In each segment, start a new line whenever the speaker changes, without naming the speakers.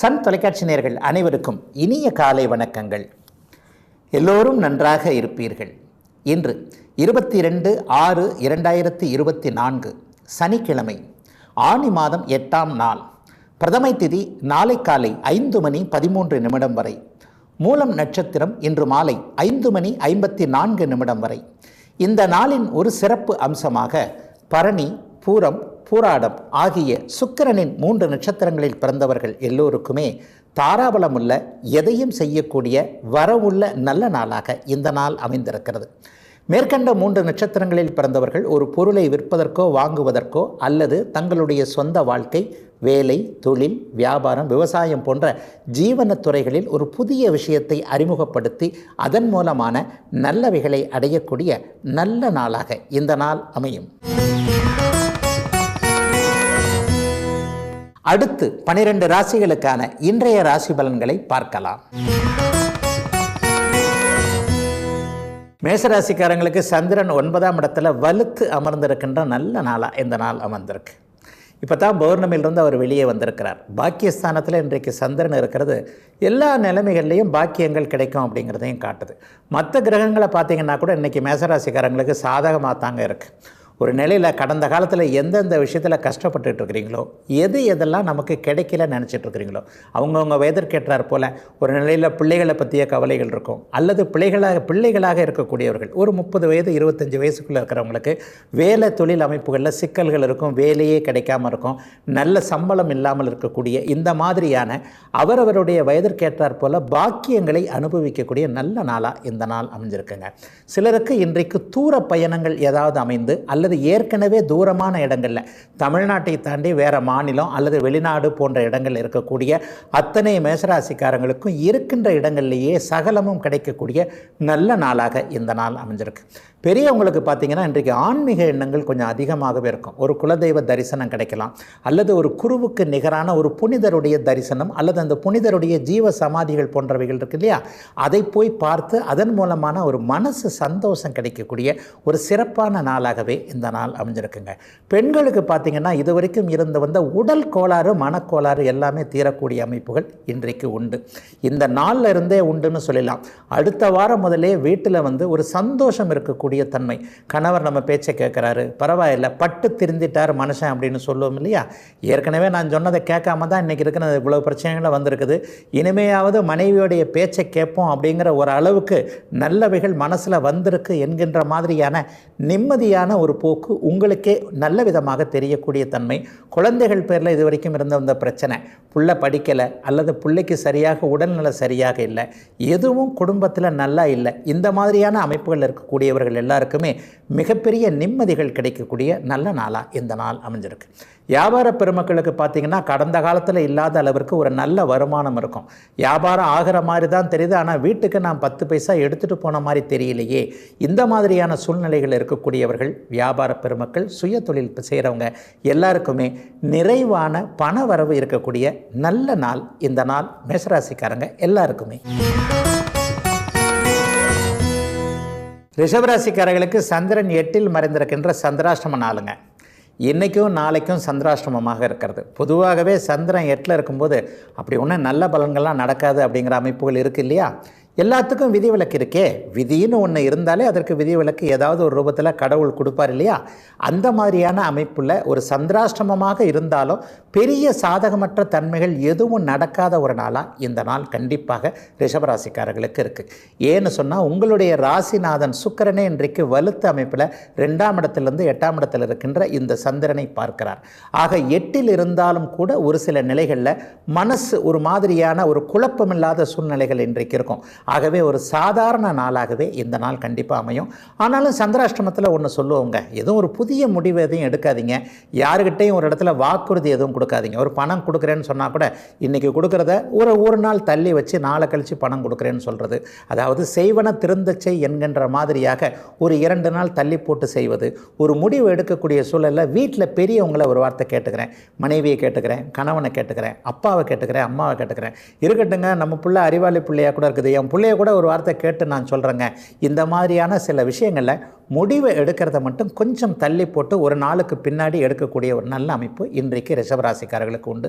Sun தொலைக்காட்சி நேயர்கள் அனைவருக்கும் இனிய காலை வணக்கங்கள். எல்லோரும் நன்றாக இருப்பீர்கள். இன்று 22/6/2024 சனிக்கிழமை, ஆனி மாதம் 8ஆம் நாள். பிரதமை திதி நாளை காலை 5:13 வரை. மூலம் நட்சத்திரம் இன்று மாலை 5:54 வரை. இந்த நாளின் ஒரு சிறப்பு அம்சமாக பரணி, பூரம், பூராடம் ஆகிய சுக்கிரனின் 3 நட்சத்திரங்களில் பிறந்தவர்கள் எல்லோருக்குமே தாராபலமுள்ள, எதையும் செய்யக்கூடிய வரவுள்ள நல்ல நாளாக இந்த நாள் அமைந்திருக்கிறது. மேற்கண்ட 3 நட்சத்திரங்களில் பிறந்தவர்கள் ஒரு பொருளை விற்பதற்கோ வாங்குவதற்கோ அல்லது தங்களுடைய சொந்த வாழ்க்கை, வேலை, தொழில், வியாபாரம், விவசாயம் போன்ற ஜீவன துறைகளில் ஒரு புதிய விஷயத்தை அறிமுகப்படுத்தி அதன் மூலமான நல்லவைகளை அடையக்கூடிய நல்ல நாளாக இந்த நாள் அமையும். அடுத்து 12 ராசிகளுக்கான இன்றைய ராசி பலன்களை பார்க்கலாம். மேசராசிக்காரங்களுக்கு சந்திரன் 9ஆம் இடத்துல வலுத்து அமர்ந்திருக்கின்ற நல்ல நாளாக இந்த நாள் அமர்ந்திருக்கு. இப்போ தான் பௌர்ணமியிலிருந்து அவர் வெளியே வந்திருக்கிறார். பாக்கியஸ்தானத்தில் இன்றைக்கு சந்திரன் இருக்கிறது எல்லா நிலைமைகள்லேயும் பாக்கியங்கள் கிடைக்கும் அப்படிங்கிறதையும் காட்டுது. மற்ற கிரகங்களை பார்த்திங்கன்னா கூட இன்றைக்கி மேசராசிக்காரங்களுக்கு சாதகமாக தாங்க இருக்குது. ஒரு நிலையில் கடந்த காலத்தில் எந்தெந்த விஷயத்தில் கஷ்டப்பட்டுட்டு இருக்கிறீங்களோ, எதெல்லாம் நமக்கு கிடைக்கல நினச்சிட்ருக்கிறீங்களோ, அவங்கவுங்க வயதிற்கேற்றார் போல் ஒரு நிலையில் பிள்ளைகளை பற்றிய கவலைகள் இருக்கும். அல்லது பிள்ளைகளாக இருக்கக்கூடியவர்கள் ஒரு 30 வயது 25 வயசுக்குள்ளே இருக்கிறவங்களுக்கு வேலை தொழில் அமைப்புகளில் சிக்கல்கள் இருக்கும், வேலையே கிடைக்காமல் இருக்கும், நல்ல சம்பளம் இல்லாமல் இருக்கக்கூடிய இந்த மாதிரியான அவரவருடைய வயதிற்கேற்றார் போல் பாக்கியங்களை அனுபவிக்கக்கூடிய நல்ல நாளாக இந்த நாள் அமைஞ்சிருக்குங்க. சிலருக்கு இன்றைக்கு தூர பயணங்கள் ஏதாவது அமைந்து அல்லது ஏற்கனவே தூரமான இடங்களில் தமிழ்நாட்டை தாண்டி வேறு மாநிலம் அல்லது வெளிநாடு போன்ற இடங்கள் இருக்கக்கூடிய அத்தனை மேசராசிக்காரங்களுக்கும் இருக்கின்ற இடங்கள்லேயே சகலமும் கிடைக்கக்கூடிய நல்ல நாளாக இந்த நாள் அமைஞ்சிருக்கு. பெரியவங்களுக்கு பார்த்திங்கன்னா இன்றைக்கு ஆன்மீக எண்ணங்கள் கொஞ்சம் அதிகமாகவே இருக்கும். ஒரு குலதெய்வ தரிசனம் கிடைக்கலாம், அல்லது ஒரு குருவுக்கு நிகரான ஒரு புனிதருடைய தரிசனம் அல்லது அந்த புனிதருடைய ஜீவ சமாதிகள் போன்றவைகள் இருக்கு இல்லையா, அதை போய் பார்த்து அதன் மூலமான ஒரு மனசு சந்தோஷம் கிடைக்கக்கூடிய ஒரு சிறப்பான நாளாகவே இந்த நாள் அமைஞ்சிருக்குங்க. பெண்களுக்கு பார்த்திங்கன்னா இது வரைக்கும் இருந்து வந்த உடல் கோளாறு, மனக்கோளாறு எல்லாமே தீரக்கூடிய அமைப்புகள் இன்றைக்கு உண்டு. இந்த நாளில் இருந்தே உண்டுன்னு சொல்லலாம். அடுத்த வாரம் முதலே வீட்டில் ஒரு சந்தோஷம் இருக்கக்கூடிய தன்மை. கணவர் நம்ம பேச்சை கேட்குறாரு, பரவாயில்லை, பட்டு திருந்திட்டார் மனுஷன் அப்படின்னு சொல்லுவோம் இல்லையா. ஏற்கனவே நான் சொன்னதை கேட்காம தான் இன்றைக்கி இருக்கிற இவ்வளோ பிரச்சனைகளும் வந்திருக்குது. இனிமையாவது மனைவியோடைய பேச்சை கேட்போம் அப்படிங்கிற ஒரு அளவுக்கு நல்லவைகள் மனசில் வந்திருக்கு என்கின்ற மாதிரியான நிம்மதியான ஒரு போக்கு உங்களுக்கே நல்ல விதமாக தெரியக்கூடிய தன்மை. குழந்தைகள் பேரில் இது வரைக்கும் இருந்த அந்த பிரச்சனை, புள்ள படிக்கலை அல்லது பிள்ளைக்கு சரியாக உடல்நிலை சரியாக இல்லை, எதுவும் குடும்பத்தில் நல்லா இல்லை, இந்த மாதிரியான அமைப்புகள் இருக்கக்கூடியவர்கள் எல்லாருக்குமே மிகப்பெரிய நிம்மதிகள் கிடைக்கக்கூடிய நல்ல நாளாக இந்த நாள் அமைஞ்சிருக்கு. வியாபார பெருமக்களுக்கு பார்த்திங்கன்னா கடந்த காலத்தில் இல்லாத அளவிற்கு ஒரு நல்ல வருமானம் இருக்கும். வியாபாரம் ஆகிற மாதிரி தான் தெரியுது, ஆனால் வீட்டுக்கு நான் 10 பைசா எடுத்துகிட்டு போன மாதிரி தெரியலையே. இந்த மாதிரியான சூழ்நிலைகள் இருக்கக்கூடியவர்கள் வியாபார பெருமக்கள், சுய தொழில் செய்கிறவங்க எல்லாருக்குமே நிறைவான பண வரவு இருக்கக்கூடிய நல்ல நாள் இந்த நாள் மேசராசிக்காரங்க எல்லாருக்குமே. ரிஷபராசிக்காரர்களுக்கு சந்திரன் 8இல் மறைந்திருக்கின்ற சந்திராஷ்டம நாளுங்க. இன்றைக்கும் நாளைக்கும் சந்திராஷ்டமமாக இருக்கிறது. பொதுவாகவே சந்திரன் 8இல் இருக்கும்போது அப்படி ஒன்றும் நல்ல பலன்கள்லாம் நடக்காது அப்படிங்கிற அமைப்புகள் இருக்குது இல்லையா. எல்லாத்துக்கும் விதிவிலக்கு இருக்கே. விதின்னு ஒன்று இருந்தாலே அதற்கு விதிவிலக்கு ஏதாவது ஒரு ரூபத்தில் கடவுள் கொடுப்பார் இல்லையா. அந்த மாதிரியான அமைப்புள்ள ஒரு சந்திராஷ்டமமாக இருந்தாலும் பெரிய சாதகமற்ற தன்மைகள் எதுவும் நடக்காத ஒரு நாளாக இந்த நாள் கண்டிப்பாக ரிஷபராசிக்காரர்களுக்கு இருக்குது. ஏன்னு சொன்னால் உங்களுடைய ராசிநாதன் சுக்கிரனே இன்றைக்கு வலுத்த அமைப்பில் 2ஆம் இடத்திலிருந்து 8ஆம் இடத்தில் இருக்கின்ற இந்த சந்திரனை பார்க்கிறார். ஆக 8இல் இருந்தாலும் கூட ஒரு சில நிலைகளில் மனசு ஒரு மாதிரியான ஒரு குழப்பமில்லாத சூழ்நிலைகள் இன்றைக்கு இருக்கும். ஆகவே ஒரு சாதாரண நாளாகவே இந்த நாள் கண்டிப்பாக அமையும். ஆனாலும் சந்திராஷ்டமத்தில் ஒன்று சொல்லுவோங்க, எதுவும் ஒரு புதிய முடிவு எதையும் எடுக்காதீங்க, யாருக்கிட்டையும் ஒரு இடத்துல வாக்குறுதி எதுவும் கொடுக்காதீங்க. ஒரு பணம் கொடுக்குறேன்னு சொன்னால் கூட இன்றைக்கி கொடுக்குறத ஒரு நாள் தள்ளி வச்சு நாளை கழித்து பணம் கொடுக்குறேன்னு சொல்கிறது, அதாவது செய்வன திருந்தச்சை என்கின்ற மாதிரியாக ஒரு 2 நாள் தள்ளி போட்டு செய்வது. ஒரு முடிவு எடுக்கக்கூடிய சூழலில் வீட்டில் பெரியவங்களை ஒரு வார்த்தை கேட்டுக்கிறேன், மனைவியை கேட்டுக்கிறேன், கணவனை கேட்டுக்கிறேன், அப்பாவை கேட்டுக்கிறேன், அம்மாவை கேட்டுக்கிறேன், இருக்கட்டுங்க நம்ம பிள்ளை அறிவாளி பிள்ளையாக கூட இருக்குது, என் பிள்ளைய கூட ஒரு வார்த்தை கேட்டு நான் சொல்கிறேங்க. இந்த மாதிரியான சில விஷயங்களில் முடிவை எடுக்கிறத மட்டும் கொஞ்சம் தள்ளி போட்டு ஒரு நாளுக்கு பின்னாடி எடுக்கக்கூடிய ஒரு நல்ல அமைப்பு இன்றைக்கு ரிஷபராசிக்காரர்களுக்கு உண்டு.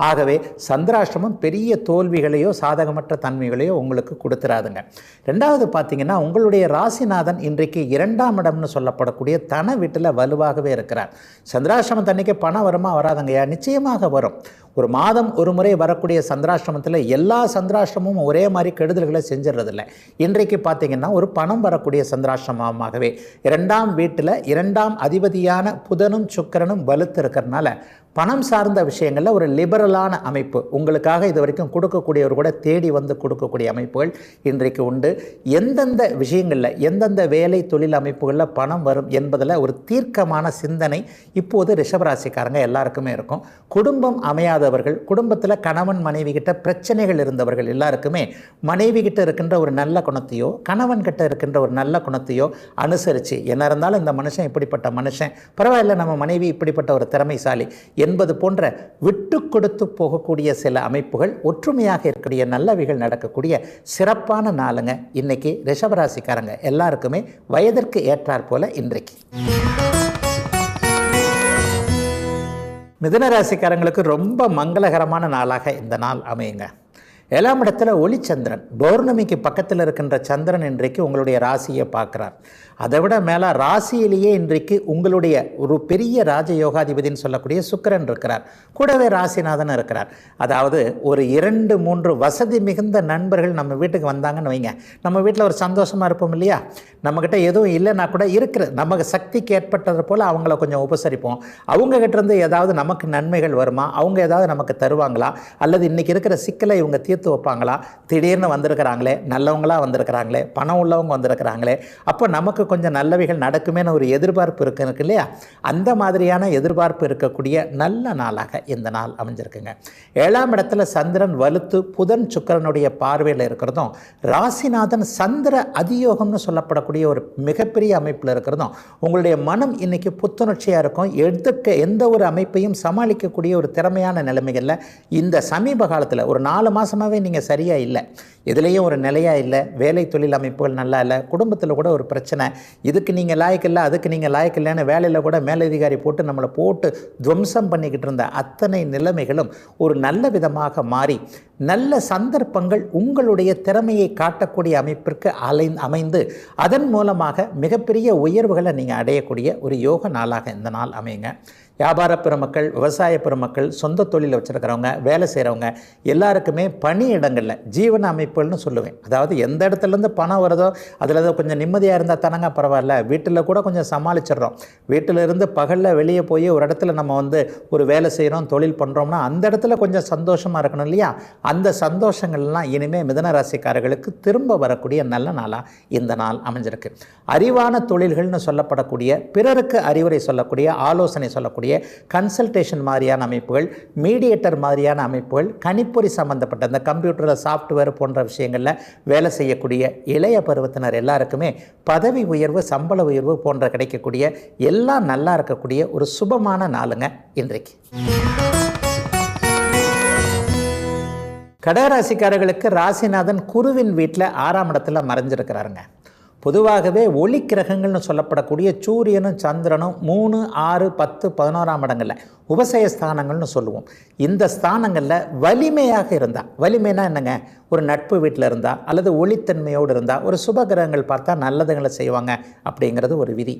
ஆகவே சந்திராஷ்டமம் பெரிய தோல்விகளையோ சாதகமற்ற தன்மைகளையோ உங்களுக்கு கொடுத்துறாதுங்க. ரெண்டாவது பார்த்தீங்கன்னா, உங்களுடைய ராசிநாதன் இன்றைக்கு 2ஆம் இடம்னு சொல்லப்படக்கூடிய தன வீட்டில் வலுவாகவே இருக்கிறார். சந்திராஷ்டமம் தன்னைக்கு பணம் வருமா வராதுங்கய்யா? நிச்சயமாக வரும். ஒரு மாதம் ஒரு முறை வரக்கூடிய சந்திராஷ்டமத்தில் எல்லா சந்திராஷ்டமும் ஒரே மாதிரி கெடுதல்களை செஞ்சிடறதில்லை. இன்றைக்கு பார்த்தீங்கன்னா ஒரு பணம் வரக்கூடிய சந்திராஷ்டமமாகவே 2ஆம் வீட்டில் 2ஆம் அதிபதியான புதனும் சுக்கிரனும் வலுத்து இருக்கிறதுனால பணம் சார்ந்த விஷயங்களில் ஒரு லிபரலான அமைப்பு உங்களுக்காக இது வரைக்கும் கொடுக்கக்கூடியவர் கூட தேடி வந்து கொடுக்கக்கூடிய அமைப்புகள் இன்றைக்கு உண்டு. எந்தெந்த விஷயங்களில் எந்தெந்த வேலை தொழில் அமைப்புகளில் பணம் வரும் என்பதில் ஒரு தீர்க்கமான சிந்தனை இப்போது ரிஷபராசிக்காரங்க எல்லாருக்குமே இருக்கும். குடும்பம் அமையாதவர்கள், குடும்பத்தில் கணவன் மனைவி கிட்ட பிரச்சனைகள் இருந்தவர்கள் எல்லாருக்குமே மனைவி கிட்ட இருக்கின்ற ஒரு நல்ல குணத்தையோ கணவன் கிட்ட இருக்கின்ற ஒரு நல்ல குணத்தையோ அனுசரித்து, என்ன இருந்தாலும் இந்த மனுஷன் இப்படிப்பட்ட மனுஷன், பரவாயில்ல நம்ம மனைவி இப்படிப்பட்ட ஒரு திறமைசாலி என்பது போன்ற விட்டு கொடுத்து போகக்கூடிய சில அமைப்புகள், ஒற்றுமையாக இருக்கக்கூடிய நல்லவைகள் நடக்கக்கூடிய சிறப்பான நாளுங்க இன்னைக்கு ரிஷபராசிக்காரங்க எல்லாருக்குமே வயதிற்கு ஏற்றாற் போல இன்றைக்கு. மிதுன ராசிக்காரங்களுக்கு ரொம்ப மங்களகரமான நாளாக இந்த நாள் அமையுங்க. 7ஆம் இடத்துல ஒளிச்சந்திரன், பௌர்ணமிக்கு பக்கத்தில் இருக்கின்ற சந்திரன் இன்றைக்கு உங்களுடைய ராசியை பார்க்குறார். அதை விட மேலே ராசியிலேயே இன்றைக்கு உங்களுடைய ஒரு பெரிய ராஜயோகாதிபதினு சொல்லக்கூடிய சுக்கிரன் இருக்கிறார். கூடவே ராசிநாதன் இருக்கிறார். அதாவது ஒரு 2-3 வசதி மிகுந்த நண்பர்கள் நம்ம வீட்டுக்கு வந்தாங்கன்னு வைங்க, நம்ம வீட்டில் ஒரு சந்தோஷமாக இருப்போம் இல்லையா? நம்மக்கிட்ட எதுவும் இல்லைன்னா கூட இருக்கிற நமக்கு சக்திக்கு ஏற்பட்டது போல் அவங்கள கொஞ்சம் உபசரிப்போம். அவங்ககிட்டேருந்து ஏதாவது நமக்கு நன்மைகள் வருமா, அவங்க ஏதாவது நமக்கு தருவாங்களா, அல்லது இன்றைக்கி இருக்கிற சிக்கலை இவங்க தீர்த்து வைப்பாங்களா, திடீர்னு வந்திருக்கிறாங்களே, நல்லவங்களாக வந்திருக்கிறாங்களே, பணம் உள்ளவங்க வந்திருக்கிறாங்களே, அப்போ நமக்கு கொஞ்சம் நல்லவைகள் நடக்குமேன்னு ஒரு எதிர்பார்ப்பு இருக்கு இல்லையா? அந்த மாதிரியான எதிர்பார்ப்பு இருக்கக்கூடிய நல்ல நாளாக இந்த நாள் அமைஞ்சிருக்குங்க. 7ஆம் இடத்துல சந்திரன் வலுத்து புதன் சுக்கிரனுடைய பார்வையில் இருக்கிறதும், ராசிநாதன் சந்திர அதியோகம்னு சொல்லப்படக்கூடிய ஒரு மிகப்பெரிய அமைப்பில் இருக்கிறதும் உங்களுடைய மனம் இன்னைக்கு புத்துணர்ச்சியாக இருக்கும். எந்த ஒரு அமைப்பையும் சமாளிக்கக்கூடிய ஒரு திறமையான நிலைமைகளில் இந்த சமீப காலத்தில் ஒரு 4 மாதமாகவே நீங்கள் சரியாக இல்லை, எதுலேயும் ஒரு நிலையாக இல்லை, வேலை தொழில் அமைப்புகள் நல்லா இல்லை, குடும்பத்தில் கூட ஒரு பிரச்சனை, இதுக்கு நீங்கள் லாயக்கில்லை அதுக்கு நீங்கள் லாயக்கில்லைன்னு வேலையில் கூட மேலதிகாரி போட்டு நம்மளை போட்டு துவம்சம் பண்ணிக்கிட்டு இருந்த அத்தனை நிலைமைகளும் ஒரு நல்ல விதமாக மாறி நல்ல சந்தர்ப்பங்கள் உங்களுடைய திறமையை காட்டக்கூடிய அமைப்பிற்கு அமைந்து அதன் மூலமாக மிகப்பெரிய உயர்வுகளை நீங்கள் அடையக்கூடிய ஒரு யோக நாளாக இந்த நாள் அமையுங்க. வியாபார பெருமக்கள், விவசாய பெருமக்கள், சொந்த தொழில் வச்சுருக்கிறவங்க, வேலை செய்கிறவங்க எல்லாருக்குமே பணியிடங்களில் ஜீவன அமைப்புகள்னு சொல்லுவேன். அதாவது எந்த இடத்துலேருந்து பணம் வருதோ அதில் கொஞ்சம் நிம்மதியாக இருந்தால் தானங்க பரவாயில்ல, வீட்டில் கூட கொஞ்சம் சமாளிச்சிடுறோம். வீட்டிலிருந்து பகலில் வெளியே போய் ஒரு இடத்துல நம்ம ஒரு வேலை செய்கிறோம், தொழில் பண்ணுறோம்னா அந்த இடத்துல கொஞ்சம் சந்தோஷமாக இருக்கணும் இல்லையா? அந்த சந்தோஷங்கள்லாம் இனிமேல் மிதுன ராசிக்காரர்களுக்கு திரும்ப வரக்கூடிய நல்ல நாளாக இந்த நாள் அமைஞ்சிருக்கு. அறிவான தொழில்கள்னு சொல்லப்படக்கூடிய, பிறருக்கு அறிவுரை சொல்லக்கூடிய, ஆலோசனை சொல்லக்கூடிய கன்சல்டேஷன் மாதிரியான அமைப்புகள், மீடியேட்டர் மாதிரியான அமைப்புகள், கணிப்பொறி சம்பந்தப்பட்ட இந்த கம்ப்யூட்டரில் சாஃப்ட்வேர் போன்ற விஷயங்களில் வேலை செய்யக்கூடிய இளைய பருவத்தினர் எல்லாருக்குமே பதவி உயர்வு, சம்பள உயர்வு போன்ற கிடைக்கக்கூடிய எல்லாம் நல்லா இருக்கக்கூடிய ஒரு சுபமான நாளுங்க இன்றைக்கு. கடகராசிக்காரர்களுக்கு ராசிநாதன் குருவின் வீட்டில் 6ஆம் இடத்துல மறைஞ்சிருக்கிறாருங்க. பொதுவாகவே ஒளி கிரகங்கள்னு சொல்லப்படக்கூடிய சூரியனும் சந்திரனும் 3, 6, 10, 11ஆம் இடங்களில் உபசய ஸ்தானங்கள்னு சொல்லுவோம். இந்த ஸ்தானங்களில் வலிமையாக இருந்தால், வலிமைனா என்னங்க, ஒரு நட்பு வீட்டில் இருந்தால் அல்லது ஒளித்தன்மையோடு இருந்தால் ஒரு சுப கிரகங்கள் பார்த்தா நல்லதுங்களை செய்வாங்க அப்படிங்கிறது ஒரு விதி.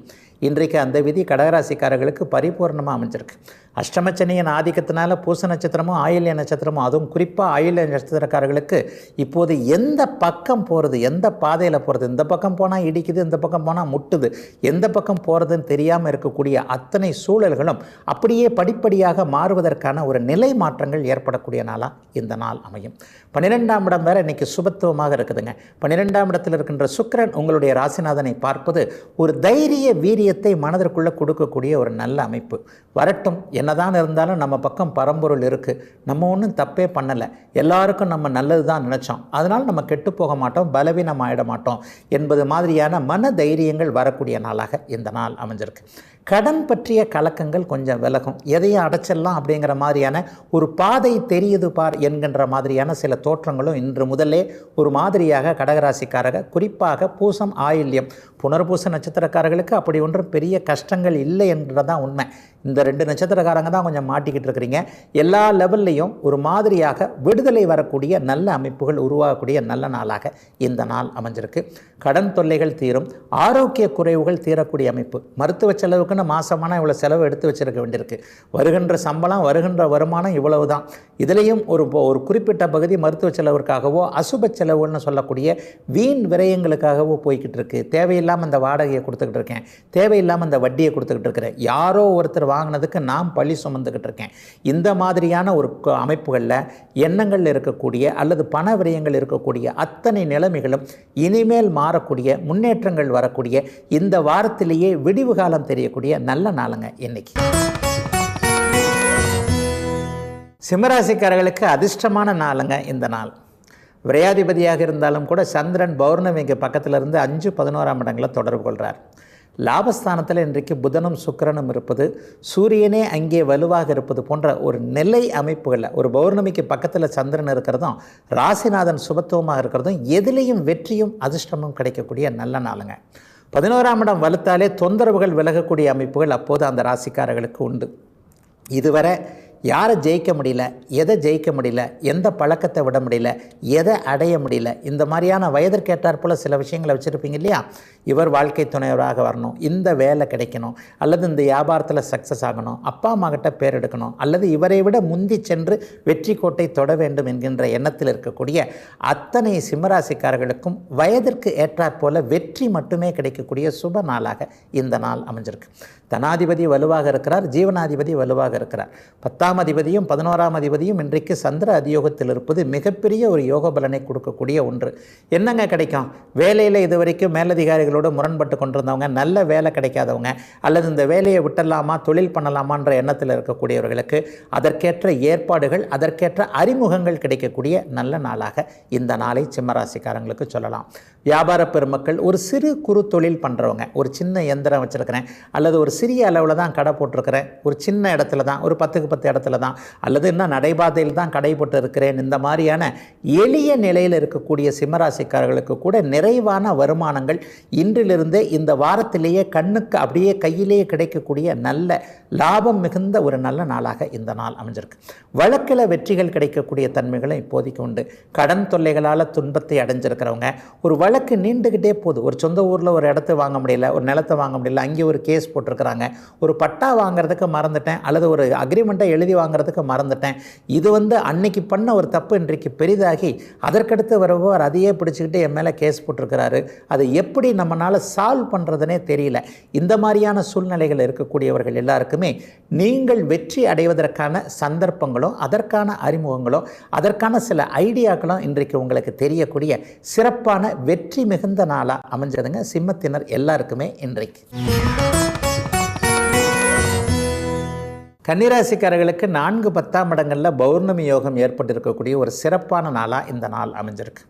இன்றைக்கு அந்த விதி கடகராசிக்காரர்களுக்கு பரிபூர்ணமாக அமைஞ்சிருக்கு. அஷ்டமச்சனியின் ஆதிக்கத்தினால பூச நட்சத்திரமும் ஆயில்ய நட்சத்திரமும், அதுவும் குறிப்பாக ஆயில்ய நட்சத்திரக்காரர்களுக்கு இப்போது எந்த பக்கம் போகிறது, எந்த பாதையில் போகிறது, இந்த பக்கம் போனால் இடிக்குது, இந்த பக்கம் போனால் முட்டுது, எந்த பக்கம் போகிறதுன்னு தெரியாமல் இருக்கக்கூடிய அத்தனை சூழல்களும் அப்படியே படிப்படியாக மாறுவதற்கான ஒரு நிலை மாற்றங்கள் ஏற்படக்கூடிய நாளாக இந்த நாள் அமையும். 12ஆம் இடம் வேறு இன்றைக்கி சுபத்துவமாக இருக்குதுங்க. 12ஆம் இடத்தில் இருக்கின்ற சுக்கிரன் உங்களுடைய ராசிநாதனை பார்ப்பது ஒரு தைரிய வீரியத்தை மனதிற்குள்ளே கொடுக்கக்கூடிய ஒரு நல்ல அமைப்பு. வரட்டும், என்னதான் இருந்தாலும் நம்ம பக்கம் பரம்பொருள் இருக்குது, நம்ம ஒன்றும் தப்பே பண்ணலை, எல்லாருக்கும் நம்ம நல்லது தான் நினச்சோம், அதனால் நம்ம கெட்டு போக மாட்டோம், பலவீனம் ஆகிட மாட்டோம் என்பது மாதிரியான மன தைரியங்கள் வரக்கூடிய நாளாக இந்த நாள் அமைஞ்சிருக்கு. கடன் பற்றிய கலக்கங்கள் கொஞ்சம் விலகும். எதையும் அடைச்சிடலாம் அப்படிங்கிற மாதிரியான ஒரு பாதை தெரியுது பார் என்கின்ற மாதிரியான சில தோற்றங்களும் இன்று முதலே ஒரு மாதிரியாக கடகராசிக்காரங்க, குறிப்பாக பூசம் ஆயில்யம் புனர்பூச நட்சத்திரக்காரர்களுக்கு அப்படி ஒன்றும் பெரிய கஷ்டங்கள் இல்லை என்றதான் உண்மை. இந்த 2 நட்சத்திரக்காரங்க தான் கொஞ்சம் மாட்டிக்கிட்டு இருக்கிறீங்க. எல்லா லெவல்லையும் ஒரு மாதிரியாக விடுதலை வரக்கூடிய நல்ல அமைப்புகள் உருவாகக்கூடிய நல்ல நாளாக இந்த நாள் அமைஞ்சிருக்கு. கடன் தொல்லைகள் தீரும், ஆரோக்கிய குறைவுகள் தீரக்கூடிய அமைப்பு. மருத்துவ செலவுக்குன்னு மாசமான இவ்வளோ செலவு எடுத்து வச்சிருக்க வேண்டியிருக்கு. வருகின்ற சம்பளம், வருகின்ற வருமானம் இவ்வளவு தான். இதுலேயும் ஒரு குறிப்பிட்ட பகுதி மருத்துவ செலவிற்காகவோ அசுப செலவுன்னு சொல்லக்கூடிய வீண் விரயங்களுக்காகவோ போய்கிட்டு இருக்கு. தேவையில்லாமல் இந்த வாடகையை கொடுத்துக்கிட்டு இருக்கேன், தேவையில்லாமல் இந்த வட்டியை கொடுத்துக்கிட்டு இருக்கிறேன், யாரோ ஒருத்தர் வாங்கினதுக்கு நான் பழி சுமந்துக்கிட்டு இருக்கேன். இந்த மாதிரியான ஒரு அமைப்புகளில் எண்ணங்கள் இருக்கக்கூடிய அல்லது பண விரயங்கள் இருக்கக்கூடிய அத்தனை நிலைமைகளும் இனிமேல் மாறக்கூடிய, முன்னேற்றங்கள் வரக்கூடிய, இந்த வாரத்திலேயே விடிவு காலம் தெரியக்கூடிய நல்ல நாளுங்க இன்னைக்கு. சிம்மராசிக்காரர்களுக்கு அதிர்ஷ்டமான நாளுங்க இந்த நாள். விரையாதிபதியாக இருந்தாலும் கூட சந்திரன் பௌர்ணமிக்கு பக்கத்தில் இருந்து 5, 11ஆம் இடங்களை தொடர்பு கொள்கிறார். லாபஸ்தானத்தில் இன்றைக்கு புதனும் சுக்கிரனும் இருப்பது, சூரியனே அங்கே வலுவாக இருப்பது போன்ற ஒரு நிலை அமைப்புகளில், ஒரு பௌர்ணமிக்கு பக்கத்தில் சந்திரன் இருக்கிறதும் ராசிநாதன் சுபத்துவமாக இருக்கிறதும் எதிலையும் வெற்றியும் அதிர்ஷ்டமும் கிடைக்கக்கூடிய நல்ல நாளுங்க. 11ஆம் இடம் வலுத்தாலே தொந்தரவுகள் விலகக்கூடிய அமைப்புகள் அப்போது அந்த ராசிக்காரர்களுக்கு உண்டு. இதுவரை யாரை ஜெயிக்க முடியல, எதை ஜெயிக்க முடியல, எந்த பழக்கத்தை விட முடியல, எதை அடைய முடியல, இந்த மாதிரியான வயதிற்கேற்றாற் போல் சில விஷயங்களை வச்சுருப்பீங்க இல்லையா? இவர் வாழ்க்கை துணைவராக வரணும், இந்த வேலை கிடைக்கணும், அல்லது இந்த வியாபாரத்தில் சக்ஸஸ் ஆகணும், அப்பா அம்மா கிட்ட பேர் எடுக்கணும், அல்லது இவரை விட முந்தி சென்று வெற்றி கோட்டை தொட வேண்டும் என்கின்ற எண்ணத்தில் இருக்கக்கூடிய அத்தனை சிம்மராசிக்காரர்களுக்கும் வயதிற்கு ஏற்றாற் போல வெற்றி மட்டுமே கிடைக்கக்கூடிய சுப நாளாக இந்த நாள் அமைஞ்சிருக்கு. தனாதிபதி வலுவாக இருக்கிறார், ஜீவனாதிபதி வலுவாக இருக்கிறார். 10ஆம் அதிபதியும் 11ஆம் அதிபதியும் இன்றைக்கு சந்திர அதியோகத்தில் இருப்பது மிகப்பெரிய ஒரு யோக பலனை கொடுக்கக்கூடிய ஒன்று. என்னங்க கிடைக்கும்? வேலையில் இது வரைக்கும் மேலதிகாரிகளோடு முரண்பட்டு கொண்டிருந்தவங்க, நல்ல வேலை கிடைக்காதவங்க, அல்லது இந்த வேலையை விட்டலாமா, தொழில் பண்ணலாமான்ற எண்ணத்தில் இருக்கக்கூடியவர்களுக்கு அதற்கேற்ற ஏற்பாடுகள், அதற்கேற்ற அறிமுகங்கள் கிடைக்கக்கூடிய நல்ல நாளாக இந்த நாளை சிம்மராசிக்காரங்களுக்கு சொல்லலாம். வியாபார பெருமக்கள், ஒரு சிறு குறு தொழில் பண்ணுறவங்க, ஒரு சின்ன எந்திரம் வச்சுருக்கிறேன், அல்லது ஒரு சிறிய அளவில் தான் கடை போட்டிருக்கிறேன், ஒரு சின்ன இடத்துல தான், ஒரு 10க்கு 10 இடத்துல தான், அல்லது இன்னும் நடைபாதையில் தான் கடை போட்டு இருக்கிறேன், இந்த மாதிரியான எளிய நிலையில் இருக்கக்கூடிய சிம்மராசிக்காரர்களுக்கு கூட நிறைவான வருமானங்கள் இன்றிலிருந்தே இந்த வாரத்திலேயே கண்ணுக்கு அப்படியே கையிலேயே கிடைக்கக்கூடிய நல்ல லாபம் மிகுந்த ஒரு நல்ல நாளாக இந்த நாள் அமைஞ்சிருக்கு. வழக்கில் வெற்றிகள் கிடைக்கக்கூடிய தன்மைகளும் இப்போதைக்கு உண்டு. கடன் தொல்லைகளால் துன்பத்தை அடைஞ்சிருக்கிறவங்க, ஒரு வழக்கு நீண்டுக்கிட்டே போகுது, ஒரு சொந்த ஊரில் ஒரு இடத்த வாங்க முடியல, ஒரு நிலத்தை வாங்க முடியல, அங்கே ஒரு கேஸ் போட்டிருக்கிறாங்க, ஒரு பட்டா வாங்குறதுக்கு மறந்துட்டேன், அல்லது ஒரு அக்ரிமெண்ட்டை எழுதி வாங்குறதுக்கு மறந்துட்டேன், இது அன்னைக்கு பண்ண ஒரு தப்பு இன்றைக்கு பெரிதாகி அதற்கடுத்து வரவர் அதையே பிடிச்சிக்கிட்டு என் மேலே கேஸ் போட்டிருக்கிறாரு, அதை எப்படி நம்மளால் சால்வ் பண்ணுறதுனே தெரியல. இந்த மாதிரியான சூழ்நிலைகள் இருக்கக்கூடியவர்கள் எல்லாருக்குமே நீங்கள் வெற்றி அடைவதற்கான சந்தர்ப்பங்களோ, அதற்கான அறிமுகங்களோ, அதற்கான சில ஐடியாக்களும் இன்றைக்கு உங்களுக்கு தெரியக்கூடிய சிறப்பான வெற்றி மிகுந்த நாளாக அமைஞ்சதுங்க சிம்மத்தினர் எல்லாருக்குமே இன்றைக்கு. கன்னிராசிக்காரர்களுக்கு 4, 10ஆம் இடங்களில் பௌர்ணமி யோகம் ஏற்பட்டிருக்கக்கூடிய ஒரு சிறப்பான நாளாக இந்த நாள் அமைஞ்சிருக்கு.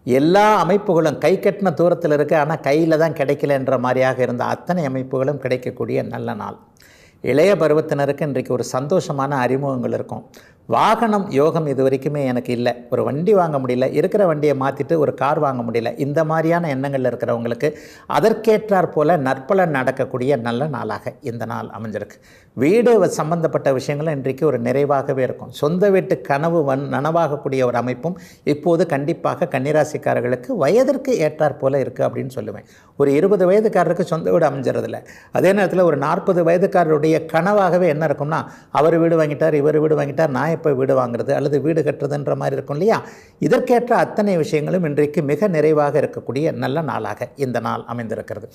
எல்லா அமைப்புகளும் கை கட்டின தூரத்தில் இருக்குது, ஆனால் கையில் தான் கிடைக்கலன்ற மாதிரியாக இருந்த அத்தனை அமைப்புகளும் கிடைக்கக்கூடிய நல்ல நாள். இளைய பருவத்தினருக்கு இன்றைக்கு ஒரு சந்தோஷமான அறிமுகங்கள் இருக்கும். வாகனம் யோகம் இது வரைக்குமே எனக்கு இல்லை, ஒரு வண்டி வாங்க முடியல, இருக்கிற வண்டியை மாற்றிட்டு ஒரு கார் வாங்க முடியல, இந்த மாதிரியான எண்ணங்கள் இருக்கிறவங்களுக்கு அதற்கேற்றாற் போல் நற்பலன் நடக்கக்கூடிய நல்ல நாளாக இந்த நாள் அமைஞ்சிருக்கு. வீடு சம்பந்தப்பட்ட விஷயங்களும் இன்றைக்கு ஒரு நிறைவாகவே இருக்கும். சொந்த வீட்டு கனவு நனவாகக்கூடிய ஒரு அமைப்பும் இப்போது கண்டிப்பாக கன்னிராசிக்காரர்களுக்கு வயதிற்கு ஏற்றாற் போல் இருக்குது அப்படின்னு சொல்லுவேன். ஒரு 20 வயதுக்காரருக்கு சொந்த வீடு அமைஞ்சிறதில்ல, அதே நேரத்தில் ஒரு 40 வயதுக்காரருடைய கனவாகவே என்ன இருக்கும்னா, அவர் வீடு வாங்கிட்டார், இவர் வீடு வாங்கிட்டார், நான் இப்போ வீடு வாங்குறது அல்லது வீடு கட்டுறதுன்ற மாதிரி இருக்கும் இல்லையா? இதற்கேற்ற அத்தனை விஷயங்களும் இன்றைக்கு மிக நிறைவாக இருக்கக்கூடிய நல்ல நாளாக இந்த நாள் அமைந்திருக்கிறது.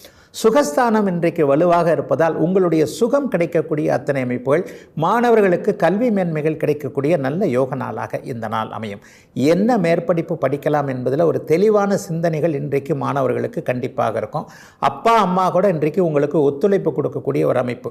சுகஸ்தானம் இன்றைக்கு வலுவாக இருப்பதால் உங்களுடைய சுகம் கிடைக்கக்கூடிய அத்தனை அமைப்புகள், மாணவர்களுக்கு கல்வி மேன்மைகள் கிடைக்கக்கூடிய நல்ல யோக நாளாக இந்த நாள் அமையும். என்ன மேற்படிப்பு படிக்கலாம் என்பதில் ஒரு தெளிவான சிந்தனைகள் இன்றைக்கு மாணவர்களுக்கு கண்டிப்பாக இருக்கும். அப்பா அம்மா கூட இன்றைக்கு உங்களுக்கு ஒத்துழைப்பு கொடுக்கக்கூடிய ஒரு அமைப்பு.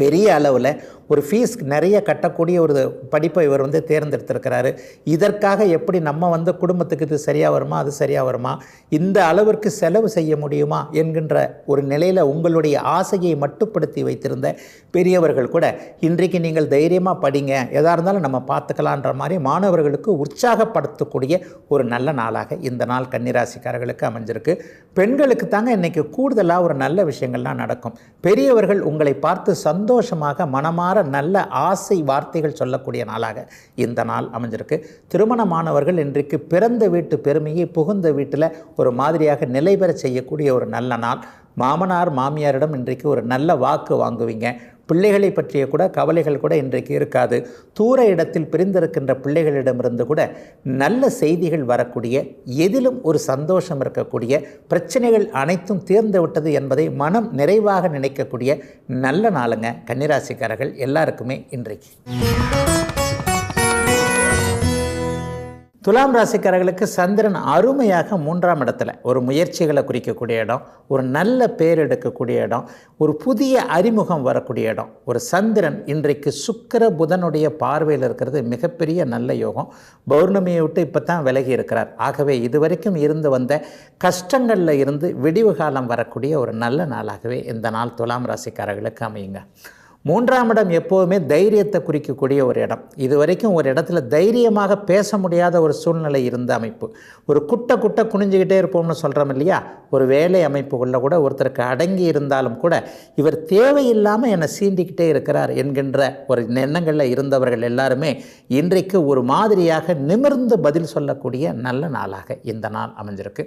பெரிய அளவில் ஒரு ஃபீஸ் நிறைய கட்டக்கூடிய ஒரு படிப்பை இவர் தேர்ந்தெடுத்திருக்கிறாரு. இதற்காக எப்படி நம்ம குடும்பத்துக்கு இது சரியாக வருமா, அது சரியாக வருமா, இந்த அளவிற்கு செலவு செய்ய முடியுமா என்கின்ற ஒரு நிலையில் உங்களுடைய ஆசையை மட்டுப்படுத்தி வைத்திருந்த பெரியவர்கள் கூட இன்றைக்கு நீங்கள் தைரியமாக படிங்க, எதாக இருந்தாலும் நம்ம பார்த்துக்கலான்ற மாதிரி மாணவர்களுக்கு உற்சாகப்படுத்தக்கூடிய ஒரு நல்ல நாளாக இந்த நாள் கன்னிராசிக்காரர்களுக்கு அமைஞ்சிருக்கு. பெண்களுக்கு தாங்க இன்றைக்கி கூடுதலாக ஒரு நல்ல விஷயங்கள்லாம் நடக்கும். பெரியவர்கள் உங்களை பார்த்து சந்தோஷமாக மனமாற நல்ல ஆசை வார்த்தைகள் சொல்லக்கூடிய நாளாக இந்த நாள் அமைஞ்சிருக்கு. திருமணமானவர்கள் இன்றைக்கு பிறந்த வீட்டு பெருமையை புகுந்த வீட்டில் ஒரு மாதிரியாக நிலை பெற செய்யக்கூடிய ஒரு நல்ல நாள். மாமனார் மாமியாரிடம் இன்றைக்கு ஒரு நல்ல வாக்கு வாங்குவீங்க. பிள்ளைகளை பற்றிய கூட கவலைகள் கூட இன்றைக்கு இருக்காது. தூர இடத்தில் பிரிந்திருக்கின்ற பிள்ளைகளிடமிருந்து கூட நல்ல செய்திகள் வரக்கூடிய, எதிலும் ஒரு சந்தோஷம் இருக்கக்கூடிய, பிரச்சனைகள் அனைத்தும் தீர்ந்து விட்டது என்பதை மனம் நிறைவாக நினைக்கக்கூடிய நல்ல நாளுங்க கன்னிராசிக்காரர்கள் எல்லாருக்குமே இன்றைக்கு. துலாம் ராசிக்காரர்களுக்கு சந்திரன் அருமையாக 3ஆம் இடத்துல ஒரு முயற்சிகளை குறிக்கக்கூடிய இடம், ஒரு நல்ல பேர் எடுக்கக்கூடிய இடம், ஒரு புதிய அறிமுகம் வரக்கூடிய இடம். ஒரு சந்திரன் இன்றைக்கு சுக்கிர புதனுடைய பார்வையில் இருக்கிறது மிகப்பெரிய நல்ல யோகம். பௌர்ணமியை விட்டு இப்போ தான் விலகி இருக்கிறார். ஆகவே இதுவரைக்கும் இருந்து வந்த கஷ்டங்களில் இருந்து விடிவு காலம் வரக்கூடிய ஒரு நல்ல நாளாகவே இந்த நாள் துலாம் ராசிக்காரர்களுக்கு அமையுங்க. 3ஆம் இடம் எப்போவுமே தைரியத்தை குறிக்கக்கூடிய ஒரு இடம். இதுவரைக்கும் ஒரு இடத்துல தைரியமாக பேச முடியாத ஒரு சூழ்நிலை இருந்த அமைப்பு. ஒரு குட்டை குனிஞ்சிக்கிட்டே இருப்போம்னு சொல்கிறோம் இல்லையா, ஒரு வேலை அமைப்புக்குள்ளே கூட ஒருத்தருக்கு அடங்கி இருந்தாலும் கூட இவர் தேவையில்லாமல் என்னை சீண்டிக்கிட்டே இருக்கிறார் என்கின்ற ஒரு எண்ணங்களில் இருந்தவர்கள் எல்லாருமே இன்றைக்கு ஒரு மாதிரியாக நிமிர்ந்து பதில் சொல்லக்கூடிய நல்ல நாளாக இந்த நாள் அமைஞ்சிருக்கு.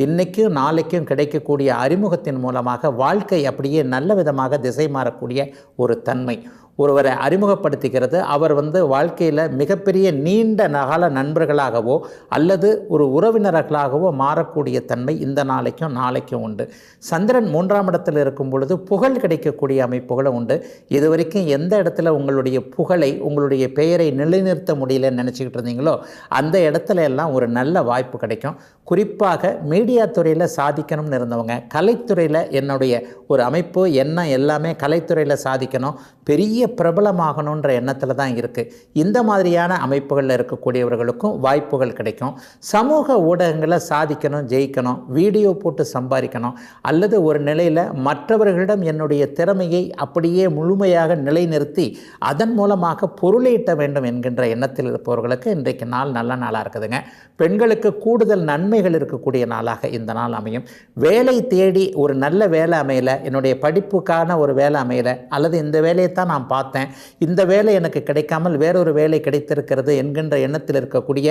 இன்றைக்கும் நாளைக்கும் கிடைக்கக்கூடிய அறிமுகத்தின் மூலமாக வாழ்க்கை அப்படியே நல்ல விதமாக திசை மாறக்கூடிய ஒரு தன்மை. ஒருவரை அறிமுகப்படுத்திக்கிறது அவர் வாழ்க்கையில் மிகப்பெரிய நீண்ட கால நண்பர்களாகவோ அல்லது ஒரு உறவினர்களாகவோ மாறக்கூடிய தன்மை இந்த நாளைக்கும் உண்டு. சந்திரன் 3ஆம் இடத்தில் இருக்கும் பொழுது புகழ் கிடைக்கக்கூடிய அமைப்புகளும் உண்டு. இதுவரைக்கும் எந்த இடத்துல உங்களுடைய புகழை, உங்களுடைய பெயரை நிலைநிறுத்த முடியலன்னு நினச்சிக்கிட்டு இருந்தீங்களோ அந்த இடத்துல எல்லாம் ஒரு நல்ல வாய்ப்பு கிடைக்கும். குறிப்பாக மீடியா துறையில் சாதிக்கணும்னு இருந்தவங்க, கலைத்துறையில் என்னுடைய ஒரு அமைப்பு எண்ணம் எல்லாமே கலைத்துறையில் சாதிக்கணும், பெரிய பிரபலமாகணுன்ற எண்ணத்தில் தான் இருக்குது. இந்த மாதிரியான அமைப்புகளில் இருக்கக்கூடியவர்களுக்கும் வாய்ப்புகள் கிடைக்கும். சமூக ஊடகங்களை சாதிக்கணும், ஜெயிக்கணும், வீடியோ போட்டு சம்பாதிக்கணும், அல்லது ஒரு நிலையில் மற்றவர்களிடம் என்னுடைய திறமையை அப்படியே முழுமையாக நிலைநிறுத்தி அதன் மூலமாக பொருளீட்ட வேண்டும் என்கின்ற எண்ணத்தில் இருப்பவர்களுக்கு இன்றைக்கு நாள் நல்ல நாளாக இருக்குதுங்க. பெண்களுக்கு கூடுதல் நன்மைகள் இருக்கக்கூடிய நாளாக இந்த நாள் அமையும். வேலை தேடி ஒரு நல்ல வேலை அமையல, என்னுடைய படிப்புக்கான ஒரு வேலை அமையல, அல்லது இந்த வேலையை தான் நான் பார்த்தேன், இந்த வேலை எனக்கு கிடைக்காமல் வேறொரு வேலை கிடைத்திருக்கிறது என்கின்ற எண்ணத்தில் இருக்கக்கூடிய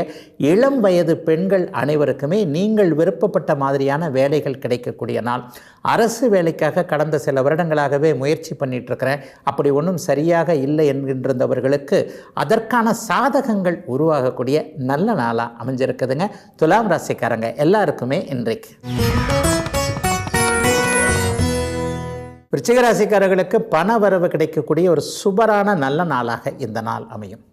இளம் வயது பெண்கள் அனைவருக்குமே நீங்கள் விருப்பப்பட்ட மாதிரியான வேலைகள் கிடைக்கக்கூடிய நாள். அரசு வேலைக்காக கடந்த சில வருடங்களாகவே முயற்சி பண்ணிட்டு இருக்கிறேன், அப்படி ஒன்றும் சரியாக இல்லை என்கின்றவர்களுக்கு அதற்கான சாதகங்கள் உருவாகக்கூடிய நல்ல நாளாக அமைஞ்சிருக்குதுங்க. துலாம் ராசிக்காரங்க எல்லாருக்குமே இன்றைக்கு. விருச்சிக ராசிக்காரர்களுக்கு பண வரவு கிடைக்கக்கூடிய ஒரு சுபரான நல்ல நாளாக இந்த நாள் அமையும்.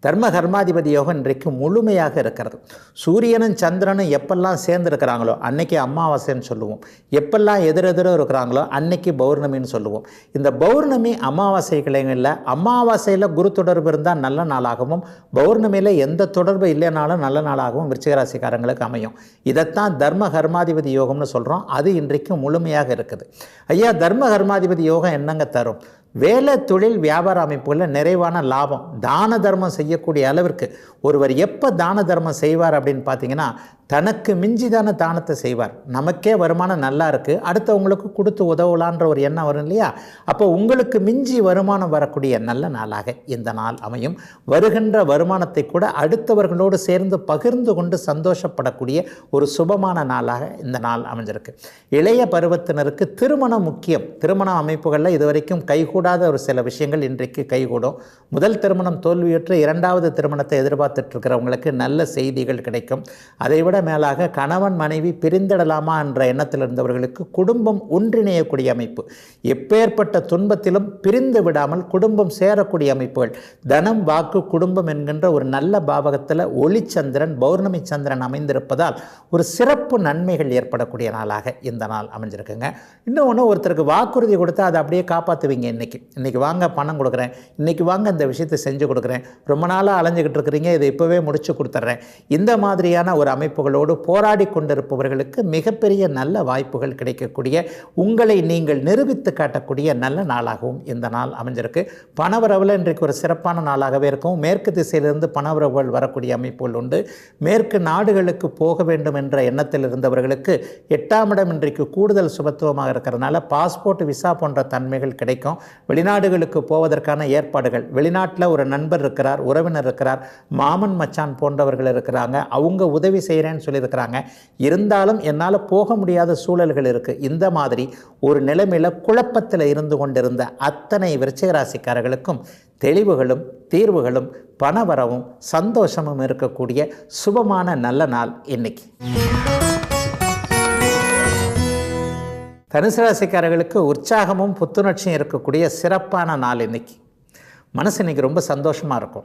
தர்ம கர்மாதிபதி யோகம் இன்றைக்கு முழுமையாக இருக்கிறது. சூரியனும் சந்திரனும் எப்பெல்லாம் சேர்ந்துருக்கிறாங்களோ அன்னைக்கு அமாவாசைன்னு சொல்லுவோம், எப்பெல்லாம் எதிரெதிரோ இருக்கிறாங்களோ அன்னைக்கு பௌர்ணமின்னு சொல்லுவோம். இந்த பௌர்ணமி அமாவாசைகளில் அமாவாசையில் குரு தொடர்பு இருந்தால் நல்ல நாளாகவும், பௌர்ணமியில் எந்த தொடர்பு இல்லைனாலும் நல்ல நாளாகவும் விருச்சிகராசிக்காரங்களுக்கு அமையும். இதைத்தான் தர்ம கர்மாதிபதி யோகம்னு சொல்கிறோம். அது இன்றைக்கு முழுமையாக இருக்குது. ஐயா, தர்ம கர்மாதிபதி யோகம் என்னங்க தரும்? வேலை, தொழில், வியாபார அமைப்புகளில் நிறைவான லாபம். தான தர்மம் செய்யக்கூடிய அளவிற்கு ஒருவர் எப்போ தான தர்மம் செய்வார் அப்படின்னு பார்த்தீங்கன்னா, தனக்கு மிஞ்சி தானே தானத்தை செய்வார். நமக்கே வருமானம் நல்லா இருக்குது, அடுத்தவங்களுக்கு கொடுத்து உதவலான்ற ஒரு எண்ணம் வரும் இல்லையா? அப்போ உங்களுக்கு மிஞ்சி வருமானம் வரக்கூடிய நல்ல நாளாக இந்த நாள் அமையும். வருகின்ற வருமானத்தை கூட அடுத்தவர்களோடு சேர்ந்து பகிர்ந்து கொண்டு சந்தோஷப்படக்கூடிய ஒரு சுபமான நாளாக இந்த நாள் அமைஞ்சிருக்கு. இளைய பருவத்தினருக்கு திருமணம் முக்கியம். திருமண அமைப்புகளில் இதுவரைக்கும் கைகூடாத ஒரு சில விஷயங்கள் இன்றைக்கு கைகூடும். முதல் திருமணம் தோல்வியுற்று இரண்டாவது திருமணத்தை எதிர்பார்த்துட்டு இருக்கிறவங்களுக்கு நல்ல செய்திகள் கிடைக்கும். அதைவிட விட மேலாக கணவன் மனைவி பிரிந்திடலாமா என்ற எண்ணத்தில் இருந்தவர்களுக்கு குடும்பம் ஒன்றிணையக்கூடிய அமைப்பு, எப்பேற்பட்ட துன்பத்திலும் பிரிந்து விடாமல் குடும்பம் சேரக்கூடிய அமைப்புகள், தனம் வாக்கு குடும்பம் என்கின்ற ஒரு நல்ல பாவகத்தில் ஒளிச்சந்திரன் பௌர்ணமி சந்திரன் அமைந்திருப்பதால் ஒரு சிறப்பு நன்மைகள் ஏற்படக்கூடிய நாளாக இந்த நாள் அமைஞ்சிருக்குங்க. இன்னொன்று, ஒருத்தருக்கு வாக்குறுதி கொடுத்தா அதை அப்படியே காப்பாற்றுவீங்க. இன்றைக்கி வாங்க பணம் கொடுக்குறேன், இன்றைக்கி வாங்க இந்த விஷயத்தை செஞ்சு கொடுக்குறேன், ரொம்ப நாளாக அலைஞ்சிக்கிட்டு இருக்கிறீங்க, இதை இப்போவே முடிச்சு கொடுத்துட்றேன், இந்த மாதிரியான ஒரு அமைப்புகளோடு போராடி கொண்டிருப்பவர்களுக்கு மிகப்பெரிய நல்ல வாய்ப்புகள் கிடைக்கக்கூடிய, உங்களை நீங்கள் நிரூபித்து காட்டக்கூடிய நல்ல நாளாகவும் இந்த நாள் அமைஞ்சிருக்கு. பணவரவில் இன்றைக்கு ஒரு சிறப்பான நாளாகவே இருக்கும். மேற்கு திசையிலிருந்து பணவரவுகள் வரக்கூடிய அமைப்புகள் உண்டு. மேற்கு நாடுகளுக்கு போக வேண்டும் என்ற எண்ணத்தில் இருந்தவர்களுக்கு 8ஆம் இடம் இன்றைக்கு கூடுதல் சுபத்துவமாக இருக்கிறதுனால பாஸ்போர்ட் விசா போன்ற தன்மைகள் கிடைக்கும். வெளிநாடுகளுக்கு போவதற்கான ஏற்பாடுகள், வெளிநாட்டில் ஒரு நண்பர் இருக்கிறார், உறவினர் இருக்கிறார், மாமன் மச்சான் போன்றவர்கள் இருக்கிறாங்க, அவங்க உதவி செய்கிறேன்னு சொல்லியிருக்கிறாங்க, இருந்தாலும் என்னால் போக முடியாத சூழல்கள் இருக்குது. இந்த மாதிரி ஒரு நிலைமையில் குழப்பத்தில் இருந்து கொண்டிருந்த அத்தனை விருச்சிக ராசிக்காரர்களுக்கும் தெளிவுகளும் தீர்வுகளும் பணவரவும் சந்தோஷமும் இருக்கக்கூடிய சுபமான நல்ல நாள் இன்னைக்கு. தனுசு ராசிக்காரர்களுக்கு உற்சாகமும் புத்துணர்ச்சியும் இருக்கக்கூடிய சிறப்பான நாள் இன்னைக்கு. மனசு இன்றைக்கி ரொம்ப சந்தோஷமாக இருக்கும்.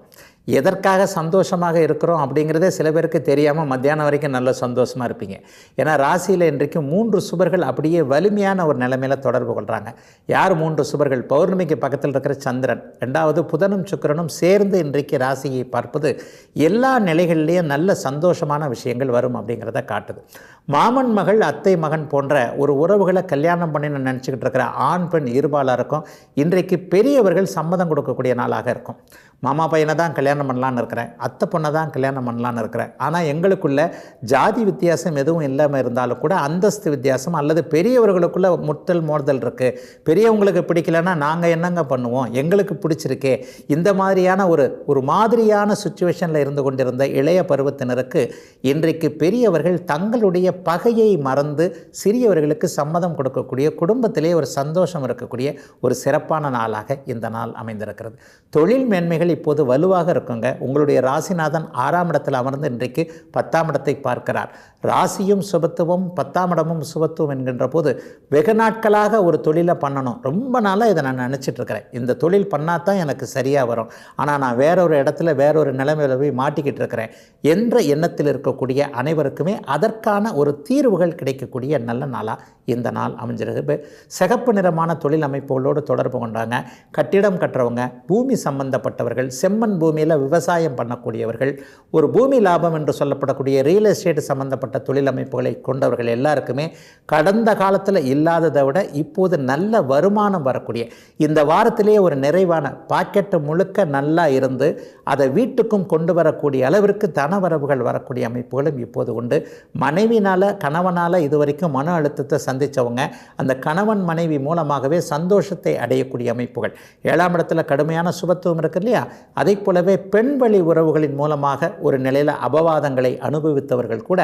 எதற்காக சந்தோஷமாக இருக்கிறோம் அப்படிங்கிறதே சில பேருக்கு தெரியாமல் மத்தியானம் வரைக்கும் நல்ல சந்தோஷமாக இருப்பீங்க. ஏன்னா ராசியில் இன்றைக்கு 3 சுபர்கள் அப்படியே வலிமையான ஒரு நிலைமையில் தொடர்பு கொள்கிறாங்க. யார் 3 சுபர்கள்? பௌர்ணமிக்கு பக்கத்தில் இருக்கிற சந்திரன், 2வது புதனும் சுக்கிரனும் சேர்ந்து இன்றைக்கு ராசியை பார்ப்பது எல்லா நிலைகள்லேயும் நல்ல சந்தோஷமான விஷயங்கள் வரும் அப்படிங்கிறத காட்டுது. மாமன் மகள் அத்தை மகன் போன்ற ஒரு உறவுகளை கல்யாணம் பண்ணி நினச்சிக்கிட்டு இருக்கிற ஆண் பெண் இருபாலாக இருக்கும். இன்றைக்கு பெரியவர்கள் சம்மதம் கொடுக்கக்கூடிய நாளாக இருக்கும். மாமா பையனை தான் கல்யாணம் பண்ணலான்னு இருக்கிறேன், அத்தை பொண்ணை தான் கல்யாணம் பண்ணலான்னு இருக்கிறேன், ஆனால் எங்களுக்குள்ள ஜாதி வித்தியாசம் எதுவும் இல்லாமல் இருந்தாலும் கூட அந்தஸ்து வித்தியாசம் அல்லது பெரியவர்களுக்குள்ள முட்டல் மோதல் இருக்குது, பெரியவங்களுக்கு பிடிக்கலைன்னா நாங்கள் என்னங்க பண்ணுவோம், எங்களுக்கு பிடிச்சிருக்கே, இந்த மாதிரியான ஒரு மாதிரியான சுச்சுவேஷனில் இருந்து கொண்டிருந்த இளைய பருவத்தினருக்கு இன்றைக்கு பெரியவர்கள் தங்களுடைய பகையை மறந்து சிறியவர்களுக்கு சம்மதம் கொடுக்கக்கூடிய, குடும்பத்திலே ஒரு சந்தோஷம் இருக்கக்கூடிய ஒரு சிறப்பான நாளாக இந்த நாள் அமைந்திருக்கிறது. தொழில் மேன்மைகள் இப்போது வலுவாக இருக்குங்க. உங்களுடைய ராசிநாதன் 6ஆம் இடத்தில் அமர்ந்து இன்றைக்கு 10ஆம் இடத்தை பார்க்கிறார். ராசியும் சுபத்துவம் 10ஆம் இடமும் சுபத்துவம் என்கின்ற போது வெகு நாட்களாக ஒரு தொழிலை பண்ணணும், ரொம்ப நாளாக இதை நான் நினச்சிட்டு இருக்கிறேன், இந்த தொழில் பண்ணால் தான் எனக்கு சரியாக வரும், ஆனால் நான் வேறொரு இடத்துல வேறொரு நிலைமையில் போய் மாட்டிக்கிட்டு இருக்கிறேன் என்ற எண்ணத்தில் இருக்கக்கூடிய அனைவருக்குமே அதற்கான ஒரு தீர்வுகள் கிடைக்கக்கூடிய நல்ல நாளாக இந்த நாள் அமைஞ்சிருக்கு. சிகப்பு நிறமான தொழில் அமைப்புகளோடு தொடர்பு கொண்டாங்க. கட்டிடம் கட்டுறவங்க, பூமி சம்பந்தப்பட்டவர்கள், செம்மண் பூமியில் விவசாயம் பண்ணக்கூடியவர்கள், ஒரு பூமி லாபம் என்று சொல்லப்படக்கூடிய ரியல் எஸ்டேட் சம்பந்தப்பட்ட தொழில் அமைப்புகளை கொண்டவர்கள் எல்லாருக்குமே கடந்த காலத்தில் இல்லாததை விட இப்போது நல்ல வருமானம் வரக்கூடிய, இந்த வாரத்திலேயே ஒரு நிறைவான பாக்கெட்டு முழுக்க நல்லா இருந்து அதை வீட்டுக்கும் கொண்டு வரக்கூடிய அளவிற்கு தனவரவுகள் வரக்கூடிய அமைப்புகளும் இப்போது உண்டு. மனைவினால் கணவனால் இதுவரைக்கும் மன அழுத்தத்தை சந்தித்தவங்க அந்த கணவன் மனைவி மூலமாகவே சந்தோஷத்தை அடையக்கூடிய அமைப்புகள். 7ஆம் இடத்துல கடுமையான சுபத்துவம் இருக்கு இல்லையா, அதை போலவே பெண் வழி உறவுகளின் மூலமாக ஒரு நிலையில் அபவாதங்களை அனுபவித்தவர்கள் கூட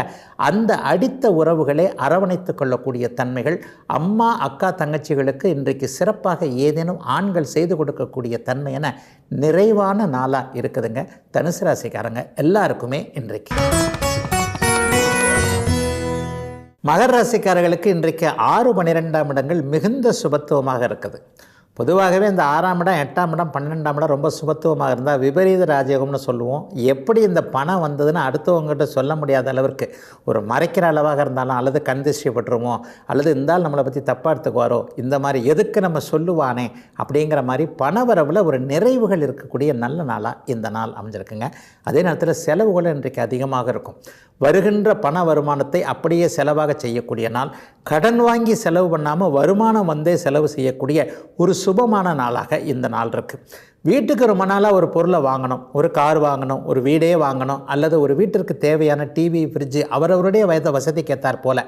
அந்த அடித்த உறவுகளை அரவணைத்து கொள்ளக்கூடிய தன்மைகள், அம்மா அக்கா தங்கச்சிகளுக்கு இன்றைக்கு சிறப்பாக ஏதேனும் ஆண்கள் செய்து கொடுக்கக்கூடிய தன்மை என நிறைவான நாளாக இருக்குதுங்க தனுசு ராசிக்காரங்க எல்லாருக்குமே இன்றைக்கு. மகர ராசிக்காரர்களுக்கு இன்றைக்கு 6, 12ஆம் இடங்கள் மிகுந்த சுபத்துவமாக இருக்குது. பொதுவாகவே இந்த 6ஆம் இடம் 8ஆம் இடம் 12ஆம் இடம் ரொம்ப சுபத்துவமாக இருந்தால் விபரீத ராஜயோகம்னு சொல்லுவோம். எப்படி இந்த பணம் வந்ததுன்னு அடுத்தவங்ககிட்ட சொல்ல முடியாத அளவிற்கு ஒரு மறைக்கிற அளவாக இருந்தாலும், அல்லது கண் திருஷ்டி பட்டுருமோ, அல்லது இருந்தாலும் நம்மளை பற்றி தப்பாக எடுத்துக்குவாரோ, இந்த மாதிரி எதுக்கு நம்ம சொல்லுவானே அப்படிங்கிற மாதிரி பணவரவில் ஒரு நிறைவுகள் இருக்கக்கூடிய நல்ல நாளாக இந்த நாள் அமைஞ்சிருக்குங்க. அதே நேரத்தில் செலவுகள் இன்றைக்கு அதிகமாக இருக்கும். வருகின்ற பண வருமானத்தை அப்படியே செலவாக செய்யக்கூடிய நாள். கடன் வாங்கி செலவு பண்ணாமல் வருமானம் வந்தே செலவு செய்யக்கூடிய ஒரு சுபமான நாளாக இந்த நாள் இருக்குது. வீட்டுக்கு ரொம்ப நாளாக ஒரு பொருளை வாங்கணும், ஒரு கார் வாங்கணும், ஒரு வீடே வாங்கணும், அல்லது ஒரு வீட்டிற்கு தேவையான டிவி ஃப்ரிட்ஜு அவரவருடைய வசதிக்கு ஏற்றாற் போல்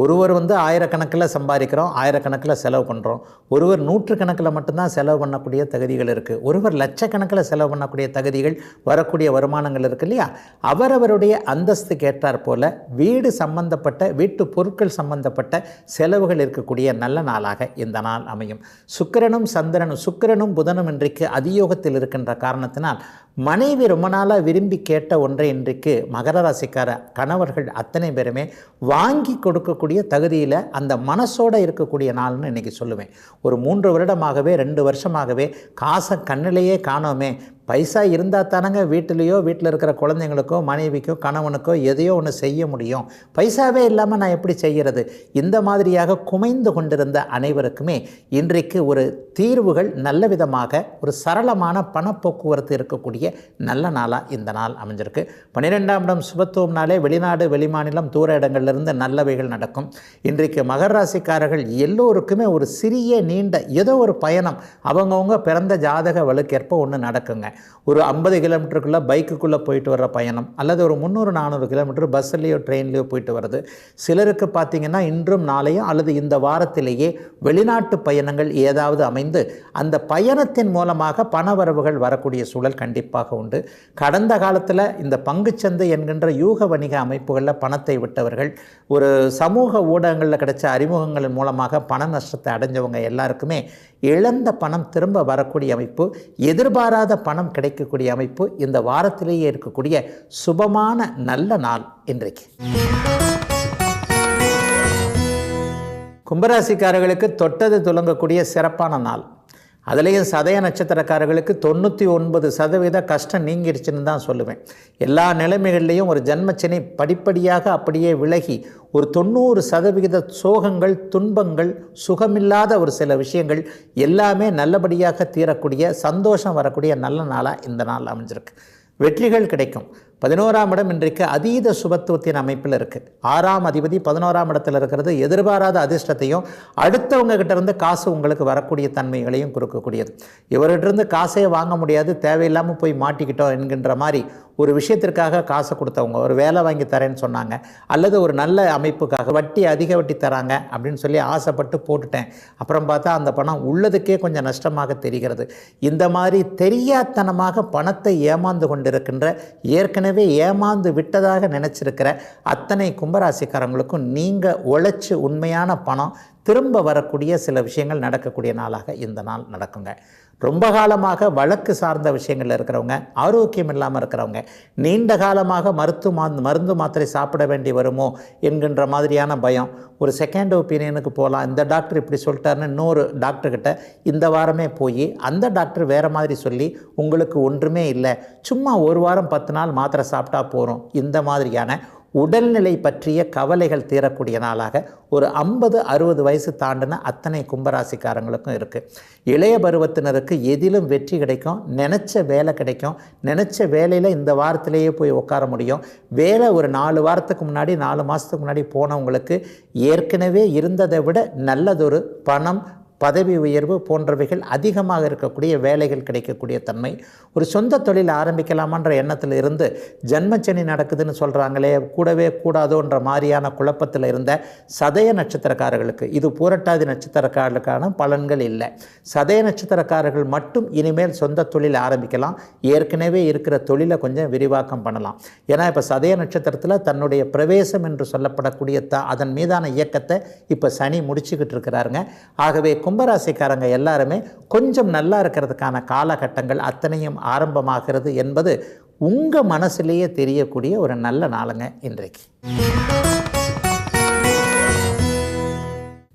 ஒருவர் ஆயிரக்கணக்கில் சம்பாதிக்கிறோம், ஆயிரக்கணக்கில் செலவு பண்ணுறோம். ஒருவர் 100கணக்கில் மட்டும்தான் செலவு பண்ணக்கூடிய தகுதிகள் இருக்குது. ஒருவர் லட்சக்கணக்கில் செலவு பண்ணக்கூடிய தகுதிகள் வரக்கூடிய வருமானங்கள் இருக்குது இல்லையா. அவரவருடைய அந்தஸ்துக்கு ஏற்றாற் போல் வீடு சம்பந்தப்பட்ட வீட்டு பொருட்கள் சம்பந்தப்பட்ட செலவுகள் இருக்கக்கூடிய நல்ல நாளாக இந்த நாள் அமையும். சுக்கிரனும் சந்திரனும் புதனும் இன்றைக்கு அதிக அதியோகத்தில் இருக்கின்ற காரணத்தினால் மனைவி ரொம்ப நாளாக விரும்பி கேட்ட ஒன்றை இன்றைக்கு மகர ராசிக்கார கணவர்கள் அத்தனை பேருமே வாங்கி கொடுக்கக்கூடிய தகுதியில் அந்த மனசோடு இருக்கக்கூடிய நாள்னு இன்றைக்கி சொல்லுவேன். ஒரு 3 வருடமாகவே 2 வருஷமாகவே காசை கண்ணிலேயே காணோமே, பைசா இருந்தால் தானங்க வீட்டிலையோ வீட்டில் இருக்கிற குழந்தைங்களுக்கோ மனைவிக்கோ கணவனுக்கோ எதையோ ஒன்று செய்ய முடியும், பைசாவே இல்லாமல் நான் எப்படி செய்கிறது, இந்த மாதிரியாக குமைந்து கொண்டிருந்த அனைவருக்குமே இன்றைக்கு ஒரு தீர்வுகள் நல்ல விதமாக ஒரு சரளமான பணப்போக்குவரத்து இருக்கக்கூடிய நல்ல நாளாக இந்த நாள் அமைஞ்சிருக்கு. 12ஆம் இடம் சுபத்துவம்னாலே வெளிநாடு வெளிமாநிலம் தூர இடங்கள்லேருந்து நல்லவைகள் நடக்கும். இன்றைக்கு மகர ராசிக்காரர்கள் எல்லோருக்குமே ஒரு சிறிய நீண்ட ஏதோ ஒரு பயணம் அவங்கவுங்க பிறந்த ஜாதக வலுக்கேற்ப ஒன்று நடக்குங்க. ஒரு 50 கிலோமீட்டருக்குள்ளே பைக்குக்குள்ளே போயிட்டு வர்ற பயணம், அல்லது ஒரு 300-400 கிலோமீட்டர் பஸ்ஸுலேயோ ட்ரெயின்லேயோ போயிட்டு வருது. சிலருக்கு பார்த்திங்கன்னா இன்றும் நாளையும் அல்லது இந்த வாரத்திலேயே வெளிநாட்டு பயணங்கள் ஏதாவது அமைந்து அந்த பயணத்தின் மூலமாக பணவரவுகள் வரக்கூடிய சூழல் கண்டிப்பாக உண்டு. கடந்த காலத்தில் இந்த பங்குச்சந்தை என்கின்ற யூக வணிக அமைப்புகளில் பணத்தை விட்டவர்கள், ஒரு சமூக ஊடகங்களில் கிடைச்ச அறிமுகங்களின் மூலமாக பண நஷ்டத்தை அடைஞ்சவங்க எல்லாருக்குமே இழந்த பணம் திரும்ப வரக்கூடிய அமைப்பு, எதிர்பாராத பணம் கிடைக்கக்கூடிய அமைப்பு இந்த வாரத்திலேயே இருக்கக்கூடிய சுபமான நல்ல நாள் இன்றைக்கு. கும்பராசிக்காரர்களுக்கு தொட்டது துலங்கக்கூடிய சிறப்பான நாள். அதுலேயும் சதய நட்சத்திரக்காரர்களுக்கு 99% கஷ்டம் நீங்கிருச்சுன்னு தான் சொல்லுவேன். எல்லா நிலைமைகள்லேயும் ஒரு ஜன்மச்சனி படிப்படியாக அப்படியே விலகி ஒரு 90% சோகங்கள் துன்பங்கள் சுகமில்லாத ஒரு சில விஷயங்கள் எல்லாமே நல்லபடியாக தீரக்கூடிய சந்தோஷம் வரக்கூடிய நல்ல நாளாக இந்த நாள் அமைஞ்சிருக்கு. வெற்றிகள் கிடைக்கும். 11ஆம் இடம் இன்றைக்கு அதீத சுபத்துவத்தின் அமைப்பில் இருக்குது. 6ஆம் அதிபதி 11ஆம் இடத்தில் இருக்கிறது எதிர்பாராத அதிர்ஷ்டத்தையும் அடுத்தவங்க கிட்டேருந்து காசு உங்களுக்கு வரக்கூடிய தன்மைகளையும் கொடுக்கக்கூடியது. இவர்கிட்டருந்து காசையே வாங்க முடியாது, தேவையில்லாமல் போய் மாட்டிக்கிட்டோம் என்கின்ற மாதிரி ஒரு விஷயத்திற்காக காசை கொடுத்தவங்க ஒரு வேலை வாங்கி தரேன்னு சொன்னாங்க, அல்லது ஒரு நல்ல அமைப்புக்காக வட்டி அதிக வட்டி தராங்க அப்படின்னு சொல்லி ஆசைப்பட்டு போட்டுட்டேன், அப்புறம் பார்த்தா அந்த பணம் உள்ளதுக்கே கொஞ்சம் நஷ்டமாக தெரிகிறது. இந்த மாதிரி தெரியாத்தனமாக பணத்தை ஏமாந்து கொண்டிருக்கின்ற ஏற்கனவே ஏமாந்து விட்டதாக நினைச்சிருக்கிற அத்தனை கும்பராசிக்காரங்களுக்கும் நீங்கள் உழைச்சி உண்மையான பணம் திரும்ப வரக்கூடிய சில விஷயங்கள் நடக்கக்கூடிய நாளாக இந்த நாள் நடக்குங்க. ரொம்ப காலமாக வழக்கு சார்ந்த விஷயங்கள் இருக்கிறவங்க, ஆரோக்கியம் இல்லாமல் இருக்கிறவங்க, நீண்ட காலமாக மருந்து மாத்திரை சாப்பிட வேண்டி வருமோ என்கின்ற மாதிரியான பயம், ஒரு செகண்ட் ஒப்பீனியனுக்கு போகலாம், இந்த டாக்டர் இப்படி சொல்லிட்டாருன்னு இன்னொரு டாக்டர்கிட்ட இந்த வாரமே போய் அந்த டாக்டர் வேறு மாதிரி சொல்லி உங்களுக்கு ஒன்றுமே இல்லை, சும்மா ஒரு வாரம் 10 நாள் மாத்திரை சாப்பிட்டா போகிறோம், இந்த மாதிரியான உடல்நிலை பற்றிய கவலைகள் தீரக்கூடிய நாளாக ஒரு 50-60 வயசு தாண்டின அத்தனை கும்பராசிக்காரங்களுக்கும் இருக்குது. இளைய பருவத்தினருக்கு எதிலும் வெற்றி கிடைக்கும், நினச்ச வேலை கிடைக்கும், நினச்ச வேலையில் இந்த வாரத்திலேயே போய் உட்கார முடியும். வேலை ஒரு 4 வாரத்துக்கு முன்னாடி 4 மாதத்துக்கு முன்னாடி போனவங்களுக்கு ஏற்கனவே இருந்ததை விட நல்லதொரு பணம் பதவி உயர்வு போன்றவைகள் அதிகமாக இருக்கக்கூடிய வேலைகள் கிடைக்கக்கூடிய தன்மை. ஒரு சொந்த தொழில் ஆரம்பிக்கலாமான்ற எண்ணத்தில் இருந்து ஜன்மச்சனி நடக்குதுன்னு சொல்கிறாங்களே கூடவே கூடாதோன்ற மாதிரியான குழப்பத்தில் இருந்த சதய நட்சத்திரக்காரர்களுக்கு இது பூரட்டாதி நட்சத்திரக்காரர்களுக்கான பலன்கள் இல்லை. சதய நட்சத்திரக்காரர்கள் மட்டும் இனிமேல் சொந்த தொழில் ஆரம்பிக்கலாம், ஏற்கனவே இருக்கிற தொழிலை கொஞ்சம் விரிவாக்கம் பண்ணலாம். ஏன்னா இப்போ சதய நட்சத்திரத்தில் தன்னுடைய பிரவேசம் என்று சொல்லப்படக்கூடிய அதன் மீதான இயக்கத்தை இப்போ சனி முடிச்சுக்கிட்டு இருக்கிறாருங்க. ஆகவே கும்பராசிக்காரங்க எல்லாருமே கொஞ்சம் நல்லா இருக்கிறதுக்கான காலகட்டங்கள் அத்தனையும் ஆரம்பமாகிறது என்பது உங்கள் மனசுலேயே தெரியக்கூடிய ஒரு நல்ல நாளுங்க இன்றைக்கு.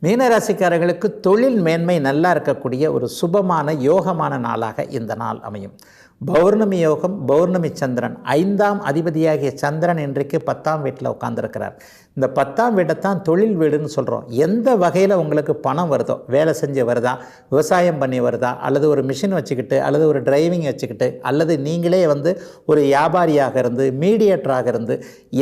மீனராசிக்காரர்களுக்கு தொழில் மேன்மை நல்லா இருக்கக்கூடிய ஒரு சுபமான யோகமான நாளாக இந்த நாள் அமையும். பௌர்ணமி யோகம், பௌர்ணமி சந்திரன், 5ஆம் அதிபதியாகிய சந்திரன் இன்றைக்கு 10ஆம் வீட்டில் உட்கார்ந்துருக்கிறார். இந்த 10ஆம் வீட்டைத்தான் தொழில் வீடுன்னு சொல்கிறோம். எந்த வகையில் உங்களுக்கு பணம் வருதோ, வேலை செஞ்சு வருதா, விவசாயம் பண்ணி வருதா, அல்லது ஒரு மிஷின் வச்சுக்கிட்டு, அல்லது ஒரு டிரைவிங் வச்சுக்கிட்டு, அல்லது நீங்களே ஒரு வியாபாரியாக இருந்து மீடியேட்டராக இருந்து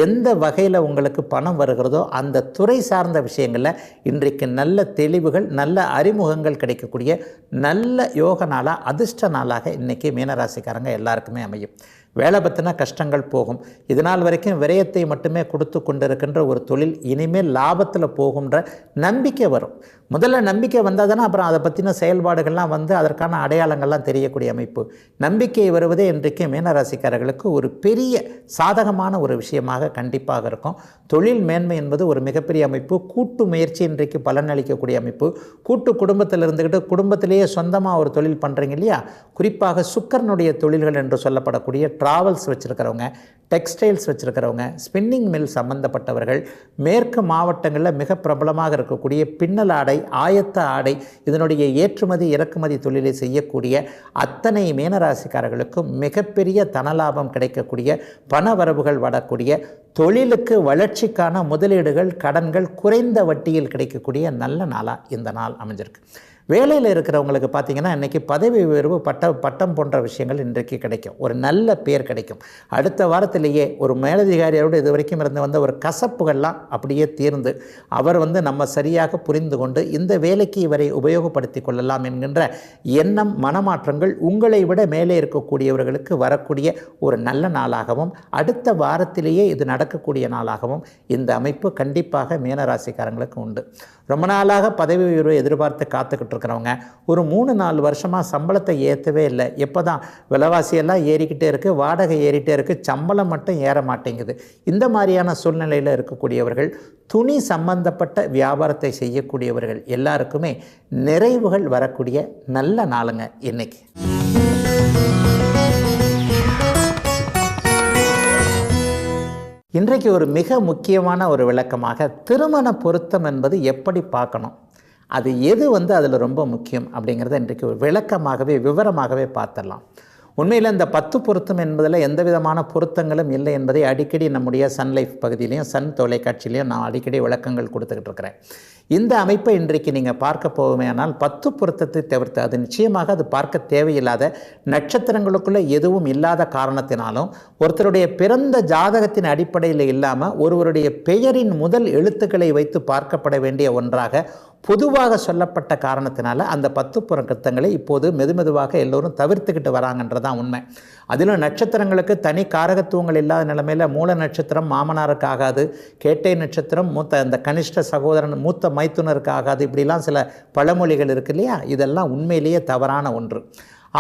எந்த வகையில் உங்களுக்கு பணம் வருகிறதோ அந்த துறை சார்ந்த விஷயங்களில் இன்றைக்கு நல்ல தெளிவுகள் நல்ல அறிமுகங்கள் கிடைக்கக்கூடிய நல்ல யோக நாளாக அதிர்ஷ்ட நாளாக இன்றைக்கி மீனராசிக்காரங்க எல்லாருக்குமே அமையும். வேலை பற்றின கஷ்டங்கள் போகும். இதனால் வரைக்கும் விரயத்தை மட்டுமே கொடுத்து கொண்டிருக்கின்ற ஒரு தொழில் இனிமேல் லாபத்தில் போகுன்ற நம்பிக்கை வரும். முதல்ல நம்பிக்கை வந்தால் தானே அப்புறம் அதை பற்றின செயல்பாடுகள்லாம் வந்து அதற்கான அடையாளங்கள்லாம் தெரியக்கூடிய அமைப்பு. நம்பிக்கை வருவதே இன்றைக்கு மீனராசிக்காரர்களுக்கு ஒரு பெரிய சாதகமான ஒரு விஷயமாக கண்டிப்பாக இருக்கும். தொழில் மேன்மை என்பது ஒரு மிகப்பெரிய அமைப்பு. கூட்டு முயற்சி இன்றைக்கு பலனளிக்கக்கூடிய அமைப்பு. கூட்டு குடும்பத்தில் இருந்துக்கிட்டு குடும்பத்திலேயே சொந்தமாக ஒரு தொழில் பண்ணுறீங்க இல்லையா, குறிப்பாக சுக்கரனுடைய தொழில்கள் என்று சொல்லப்படக்கூடிய ட்ராவல்ஸ் வச்சுருக்கிறவங்க, டெக்ஸ்டைல்ஸ் வச்சுருக்கிறவங்க, ஸ்பின்னிங் மில் சம்பந்தப்பட்டவர்கள், மேற்கு மாவட்டங்களில் மிக பிரபலமாக இருக்கக்கூடிய பின்னல் ஆடை, ஆயத்த ஆடை, இதனுடைய ஏற்றுமதி இறக்குமதி தொழிலை செய்யக்கூடிய அத்தனை மீனராசிக்காரர்களுக்கும் மிகப்பெரிய தனலாபம் கிடைக்கக்கூடிய, பண வரவுகள் வரக்கூடிய, தொழிலுக்கு வளர்ச்சிக்கான முதலீடுகள் கடன்கள் குறைந்த வட்டியில் கிடைக்கக்கூடிய நல்ல நாளாக இந்த நாள் அமைஞ்சிருக்கு. வேலையில் இருக்கிறவங்களுக்கு பார்த்திங்கன்னா இன்றைக்கி பதவி உயர்வு பட்டம் போன்ற விஷயங்கள் இன்றைக்கு கிடைக்கும். ஒரு நல்ல பேர் கிடைக்கும். அடுத்த வாரத்திலேயே ஒரு மேலதிகாரியோடு இது வரைக்கும் இருந்து வந்த ஒரு கசப்புகள்லாம் அப்படியே தீர்ந்து அவர் வந்து நம்ம சரியாக புரிந்து கொண்டு இந்த வேலைக்கு இவரை உபயோகப்படுத்தி கொள்ளலாம் என்கின்ற எண்ணம், மனமாற்றங்கள் உங்களை விட மேலே இருக்கக்கூடியவர்களுக்கு வரக்கூடிய ஒரு நல்ல நாளாகவும் அடுத்த வாரத்திலேயே இது நடக்கக்கூடிய நாளாகவும் இந்த அமைப்பு கண்டிப்பாக மீனராசிக்காரங்களுக்கு உண்டு. ரொம்ப நாளாக பதவி உயர்வை எதிர்பார்த்து காத்துக்கிட்டு இருக்கிறவங்க, ஒரு 3-4 வருஷமாக சம்பளத்தை ஏற்றவே இல்லை, எப்போ தான் விலைவாசியெல்லாம் ஏறிக்கிட்டே இருக்குது, வாடகை ஏறிட்டே இருக்குது, சம்பளம் மட்டும் ஏற மாட்டேங்குது, இந்த மாதிரியான சூழ்நிலையில் இருக்கக்கூடியவர்கள், துணி சம்பந்தப்பட்ட வியாபாரத்தை செய்யக்கூடியவர்கள் எல்லாருக்குமே நிறைவுகள் வரக்கூடிய நல்ல நாளுங்க இன்னைக்கு. இன்றைக்கு ஒரு மிக முக்கியமான ஒரு விளக்கமாக திருமண பொருத்தம் என்பது எப்படி பார்க்கணும், அது எது வந்து அதில் ரொம்ப முக்கியம் அப்படிங்கிறத இன்றைக்கு ஒரு விளக்கமாகவே விவரமாகவே பார்த்துடலாம். உண்மையில் இந்த 10 பொருத்தம் என்பதில் எந்த விதமான பொருத்தங்களும் இல்லை என்பதை அடிக்கடி நம்முடைய சன் லைஃப் பகுதியிலையும் சன் தொலைக்காட்சியிலையும் நான் அடிக்கடி விளக்கங்கள் கொடுத்துக்கிட்டு இருக்கிறேன். இந்த அமைப்பை இன்றைக்கு நீங்கள் பார்க்க போகுமேயானால் 10 பொருத்தத்தை தவிர்த்து, அது நிச்சயமாக அது பார்க்க தேவையில்லாத நட்சத்திரங்களுக்குள்ளே எதுவும் இல்லாத காரணத்தினாலும் ஒருத்தருடைய பிறந்த ஜாதகத்தின் அடிப்படையில் இல்லாமல் ஒருவருடைய பெயரின் முதல் எழுத்துக்களை வைத்து பார்க்கப்பட வேண்டிய ஒன்றாக பொதுவாக சொல்லப்பட்ட காரணத்தினால அந்த 10 பொருத்தங்களை இப்போது மெதுமெதுவாக எல்லோரும் தவிர்த்துக்கிட்டு வராங்கன்றதான் உண்மை. அதிலும் நட்சத்திரங்களுக்கு தனி காரகத்துவங்கள் இல்லாத நிலைமையில் மூல நட்சத்திரம் மாமனாருக்கு ஆகாது, கேட்டை நட்சத்திரம் அந்த கனிஷ்ட சகோதரன் மூத்த மைத்துனருக்கு ஆகாது, இப்படிலாம் சில பழமொழிகள் இருக்கு இல்லையா, இதெல்லாம் உண்மையிலேயே தவறான ஒன்று.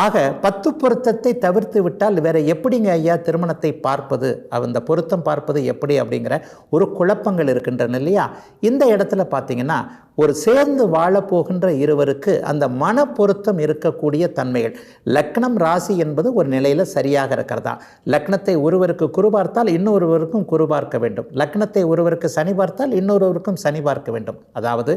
ஆக 10 பொருத்தத்தை தவிர்த்து விட்டால் வேறு எப்படிங்க ஐயா திருமணத்தை பார்ப்பது, அந்த பொருத்தம் பார்ப்பது எப்படி அப்படிங்கிற ஒரு குழப்பங்கள் இருக்கின்றன இல்லையா. இந்த இடத்துல பார்த்திங்கன்னா ஒரு சேர்ந்து வாழப்போகின்ற இருவருக்கு அந்த மன பொருத்தம் இருக்கக்கூடிய தன்மைகள், லக்னம் ராசி என்பது ஒரு நிலையில் சரியாக இருக்கிறதா, லக்னத்தை ஒருவருக்கு குரு பார்த்தால் இன்னொருவருக்கும் குரு பார்க்க வேண்டும், லக்னத்தை ஒருவருக்கு சனி பார்த்தால் இன்னொருவருக்கும் சனி பார்க்க வேண்டும். அதாவது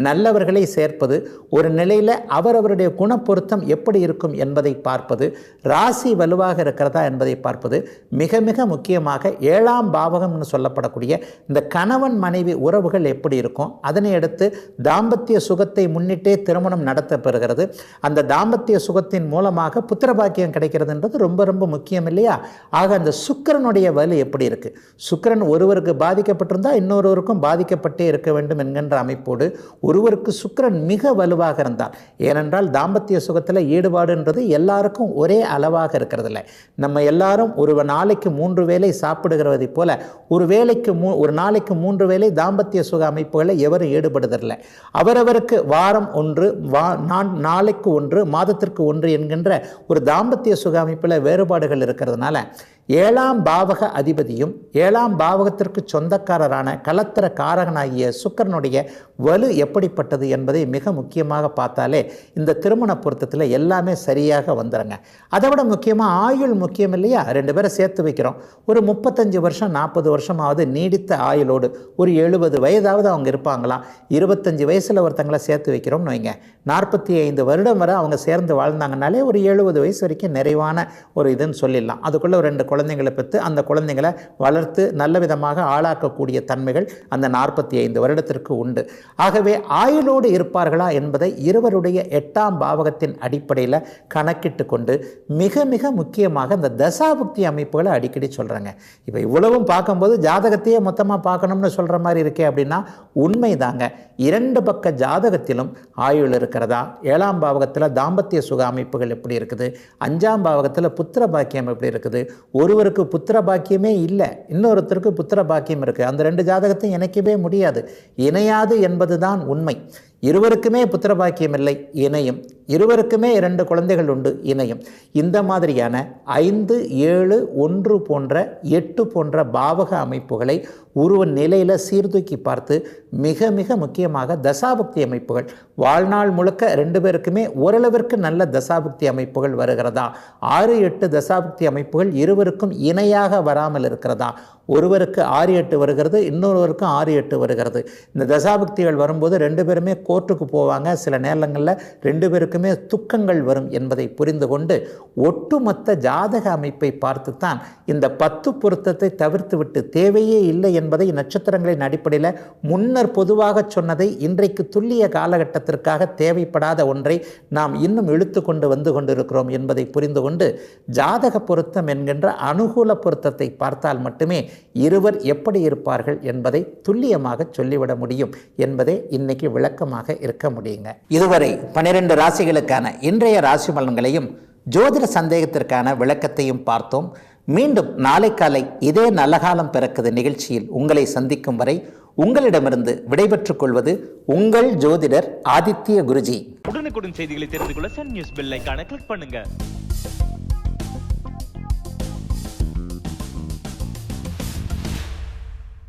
நல்லவர்களை சேர்ப்பது, ஒரு நிலையில் அவரவருடைய குண பொருத்தம் எப்படி இருக்கும் என்பதை பார்ப்பது, ராசி வலுவாக இருக்கிறதா என்பதை பார்ப்பது, மிக மிக முக்கியமாக 7ஆம் பாவகம்னு சொல்லப்படக்கூடிய இந்த கணவன் மனைவி உறவுகள் எப்படி இருக்கும், அதனை அடுத்து தாம்பத்திய சுகத்தை முன்னிட்டே திருமணம் நடத்தப்பெறுகிறது, அந்த தாம்பத்திய சுகத்தின் மூலமாக புத்திரபாக்கியம் கிடைக்கிறதுன்றது ரொம்ப ரொம்ப முக்கியம் இல்லையா. ஆக அந்த சுக்கிரனுடைய வலு எப்படி இருக்குது, சுக்கிரன் ஒருவருக்கு பாதிக்கப்பட்டிருந்தால் இன்னொருவருக்கும் பாதிக்கப்பட்டே இருக்க வேண்டும் என்கின்ற அமைப்போடு ஒருவருக்கு சுக்கிரன் மிக வலுவாக இருந்தால், ஏனென்றால் தாம்பத்திய சுகத்தில் ஈடுபாடுன்றது எல்லாருக்கும் ஒரே அளவாக இருக்கிறதில்ல. நம்ம எல்லாரும் ஒரு நாளைக்கு 3 வேளை சாப்பிடுகிறதை போல ஒரு நாளைக்கு 3 வேளை தாம்பத்திய சுக அமைப்புகளை எவரும் ஈடுபடுதல்ல. அவரவருக்கு வாரம் 1, நாளைக்கு 1, மாதத்திற்கு 1 என்கின்ற ஒரு தாம்பத்திய சுக அமைப்பில் வேறுபாடுகள் இருக்கிறதுனால 7ஆம் பாவக அதிபதியும் 7ஆம் பாவகத்திற்கு சொந்தக்காரரான கலத்திர காரகனாகிய சுக்கிரனுடைய வலு எப்படிப்பட்டது என்பதை மிக முக்கியமாக பார்த்தாலே இந்த திருமண பொருத்தத்தில் எல்லாமே சரியாக வந்துடுங்க. அதை விட முக்கியமாக ஆயுள் முக்கியம் இல்லையா. 2 பேரை சேர்த்து வைக்கிறோம், ஒரு 35 வருஷம் 40 வருஷமாவது நீடித்த ஆயுளோடு ஒரு 70 வயதாவது அவங்க இருப்பாங்களாம். 25 வயசில் ஒருத்தங்களை சேர்த்து வைக்கிறோம்னு வைங்க, 45 வருடம் வரை அவங்க சேர்ந்து வாழ்ந்தாங்கனாலே ஒரு 70 வயசு வரைக்கும் நிறைவான ஒரு இதுன்னு சொல்லிடலாம். அதுக்குள்ளே ஒரு 2 குழந்தைங்களை பெற்று அந்த குழந்தைங்களை வளர்த்து நல்ல விதமாக ஆளாக்கக்கூடிய தன்மைகள் அந்த 45 வருடத்திற்கு உண்டு. ஆகவே ஆயுளோடு இருப்பார்களா என்பதை இருவருடைய 8ஆம் பாவகத்தின் அடிப்படையில் கணக்கிட்டு கொண்டு மிக மிக முக்கியமாக இந்த தசாபுக்தி அமைப்புகளை அடிக்கடி சொல்கிறாங்க. இப்போ இவ்வளவும் பார்க்கும்போது ஜாதகத்தையே மொத்தமாக பார்க்கணும்னு சொல்கிற மாதிரி இருக்கே அப்படின்னா உண்மைதாங்க. 2 பக்க ஜாதகத்திலும் ஆயுள் இருக்கிறதா, 7ஆம் பாவகத்தில் தாம்பத்திய சுக அமைப்புகள் எப்படி இருக்குது, 5ஆம் பாவகத்தில் புத்திர பாக்கியம் எப்படி இருக்குது, ஒருவருக்கு புத்திர பாக்கியமே இல்லை, இன்னொருத்தருக்கு புத்திர பாக்கியம் இருக்குது, அந்த 2 ஜாதகத்தையும் இணைக்கவே முடியாது. இணையாது என்பதுதான் உண்மை. இருவருக்குமே புத்திர பாக்கியம் இல்லை, இணையும். இருவருக்குமே 2 குழந்தைகள் உண்டு, இணையும். இந்த மாதிரியான 5, 7, 1 போன்ற 8 போன்ற பாவக அமைப்புகளை உருவ நிலையில் சீர்தூக்கி பார்த்து மிக மிக முக்கியமாக தசாபுக்தி அமைப்புகள் வாழ்நாள் முழுக்க 2 பேருக்குமே ஓரளவிற்கு நல்ல தசாபுக்தி அமைப்புகள் வருகிறதா, 6, 8 தசாபுக்தி அமைப்புகள் இருவருக்கும் இணையாக வராமல் இருக்கிறதா, ஒருவருக்கு 6, 8 வருகிறது, இன்னொருவருக்கும் 6, 8 வருகிறது. இந்த தசாபுக்திகள் வரும்போது 2 பேருமே கோர்ட்டுக்கு போவாங்க. சில நேரங்களில் 2 பேருக்குமே துக்கங்கள் வரும் என்பதை புரிந்து கொண்டு ஒட்டுமொத்த ஜாதக அமைப்பை பார்த்து தான் இந்த 10 பொருத்தத்தை தவிர்த்து விட்டு தேவையே இல்லை என்பதை நட்சத்திரங்களின் அடிப்படையில் முன்னர் பொதுவாக சொன்னதை இன்றைக்கு துல்லிய காலகட்டத்திற்காக தேவைப்படாத ஒன்றை நாம் இன்னும் இழுத்து கொண்டு வந்து கொண்டிருக்கிறோம் என்பதை புரிந்து கொண்டு ஜாதக பொருத்தம் என்கின்ற அனுகூல பொருத்தத்தை பார்த்தால் மட்டுமே இருவர் எப்படி இருப்பார்கள் என்பதை துல்லியமாக சொல்லிவிட முடியும் என்பதே இன்னைக்கு விளக்கமாக இருக்க முடியுங்க. இதுவரை 12 ராசிகளுக்கான இன்றைய ராசி பலன்களையும் ஜோதிட சந்தேகத்திற்கான விளக்கத்தையும் பார்த்தோம். மீண்டும் நாளை காலை இதே நல்ல காலம் பிறக்குது நிகழ்ச்சியில் உங்களை சந்திக்கும் வரை உங்களிடமிருந்து விடைபெற்றுக் கொள்வது உங்கள் ஜோதிடர் ஆதித்ய குருஜி.
உடனுக்குடன் செய்திகளை தெரிந்து கொள்ள சன் நியூஸ் பெல் ஐகானை கிளிக் பண்ணுங்க.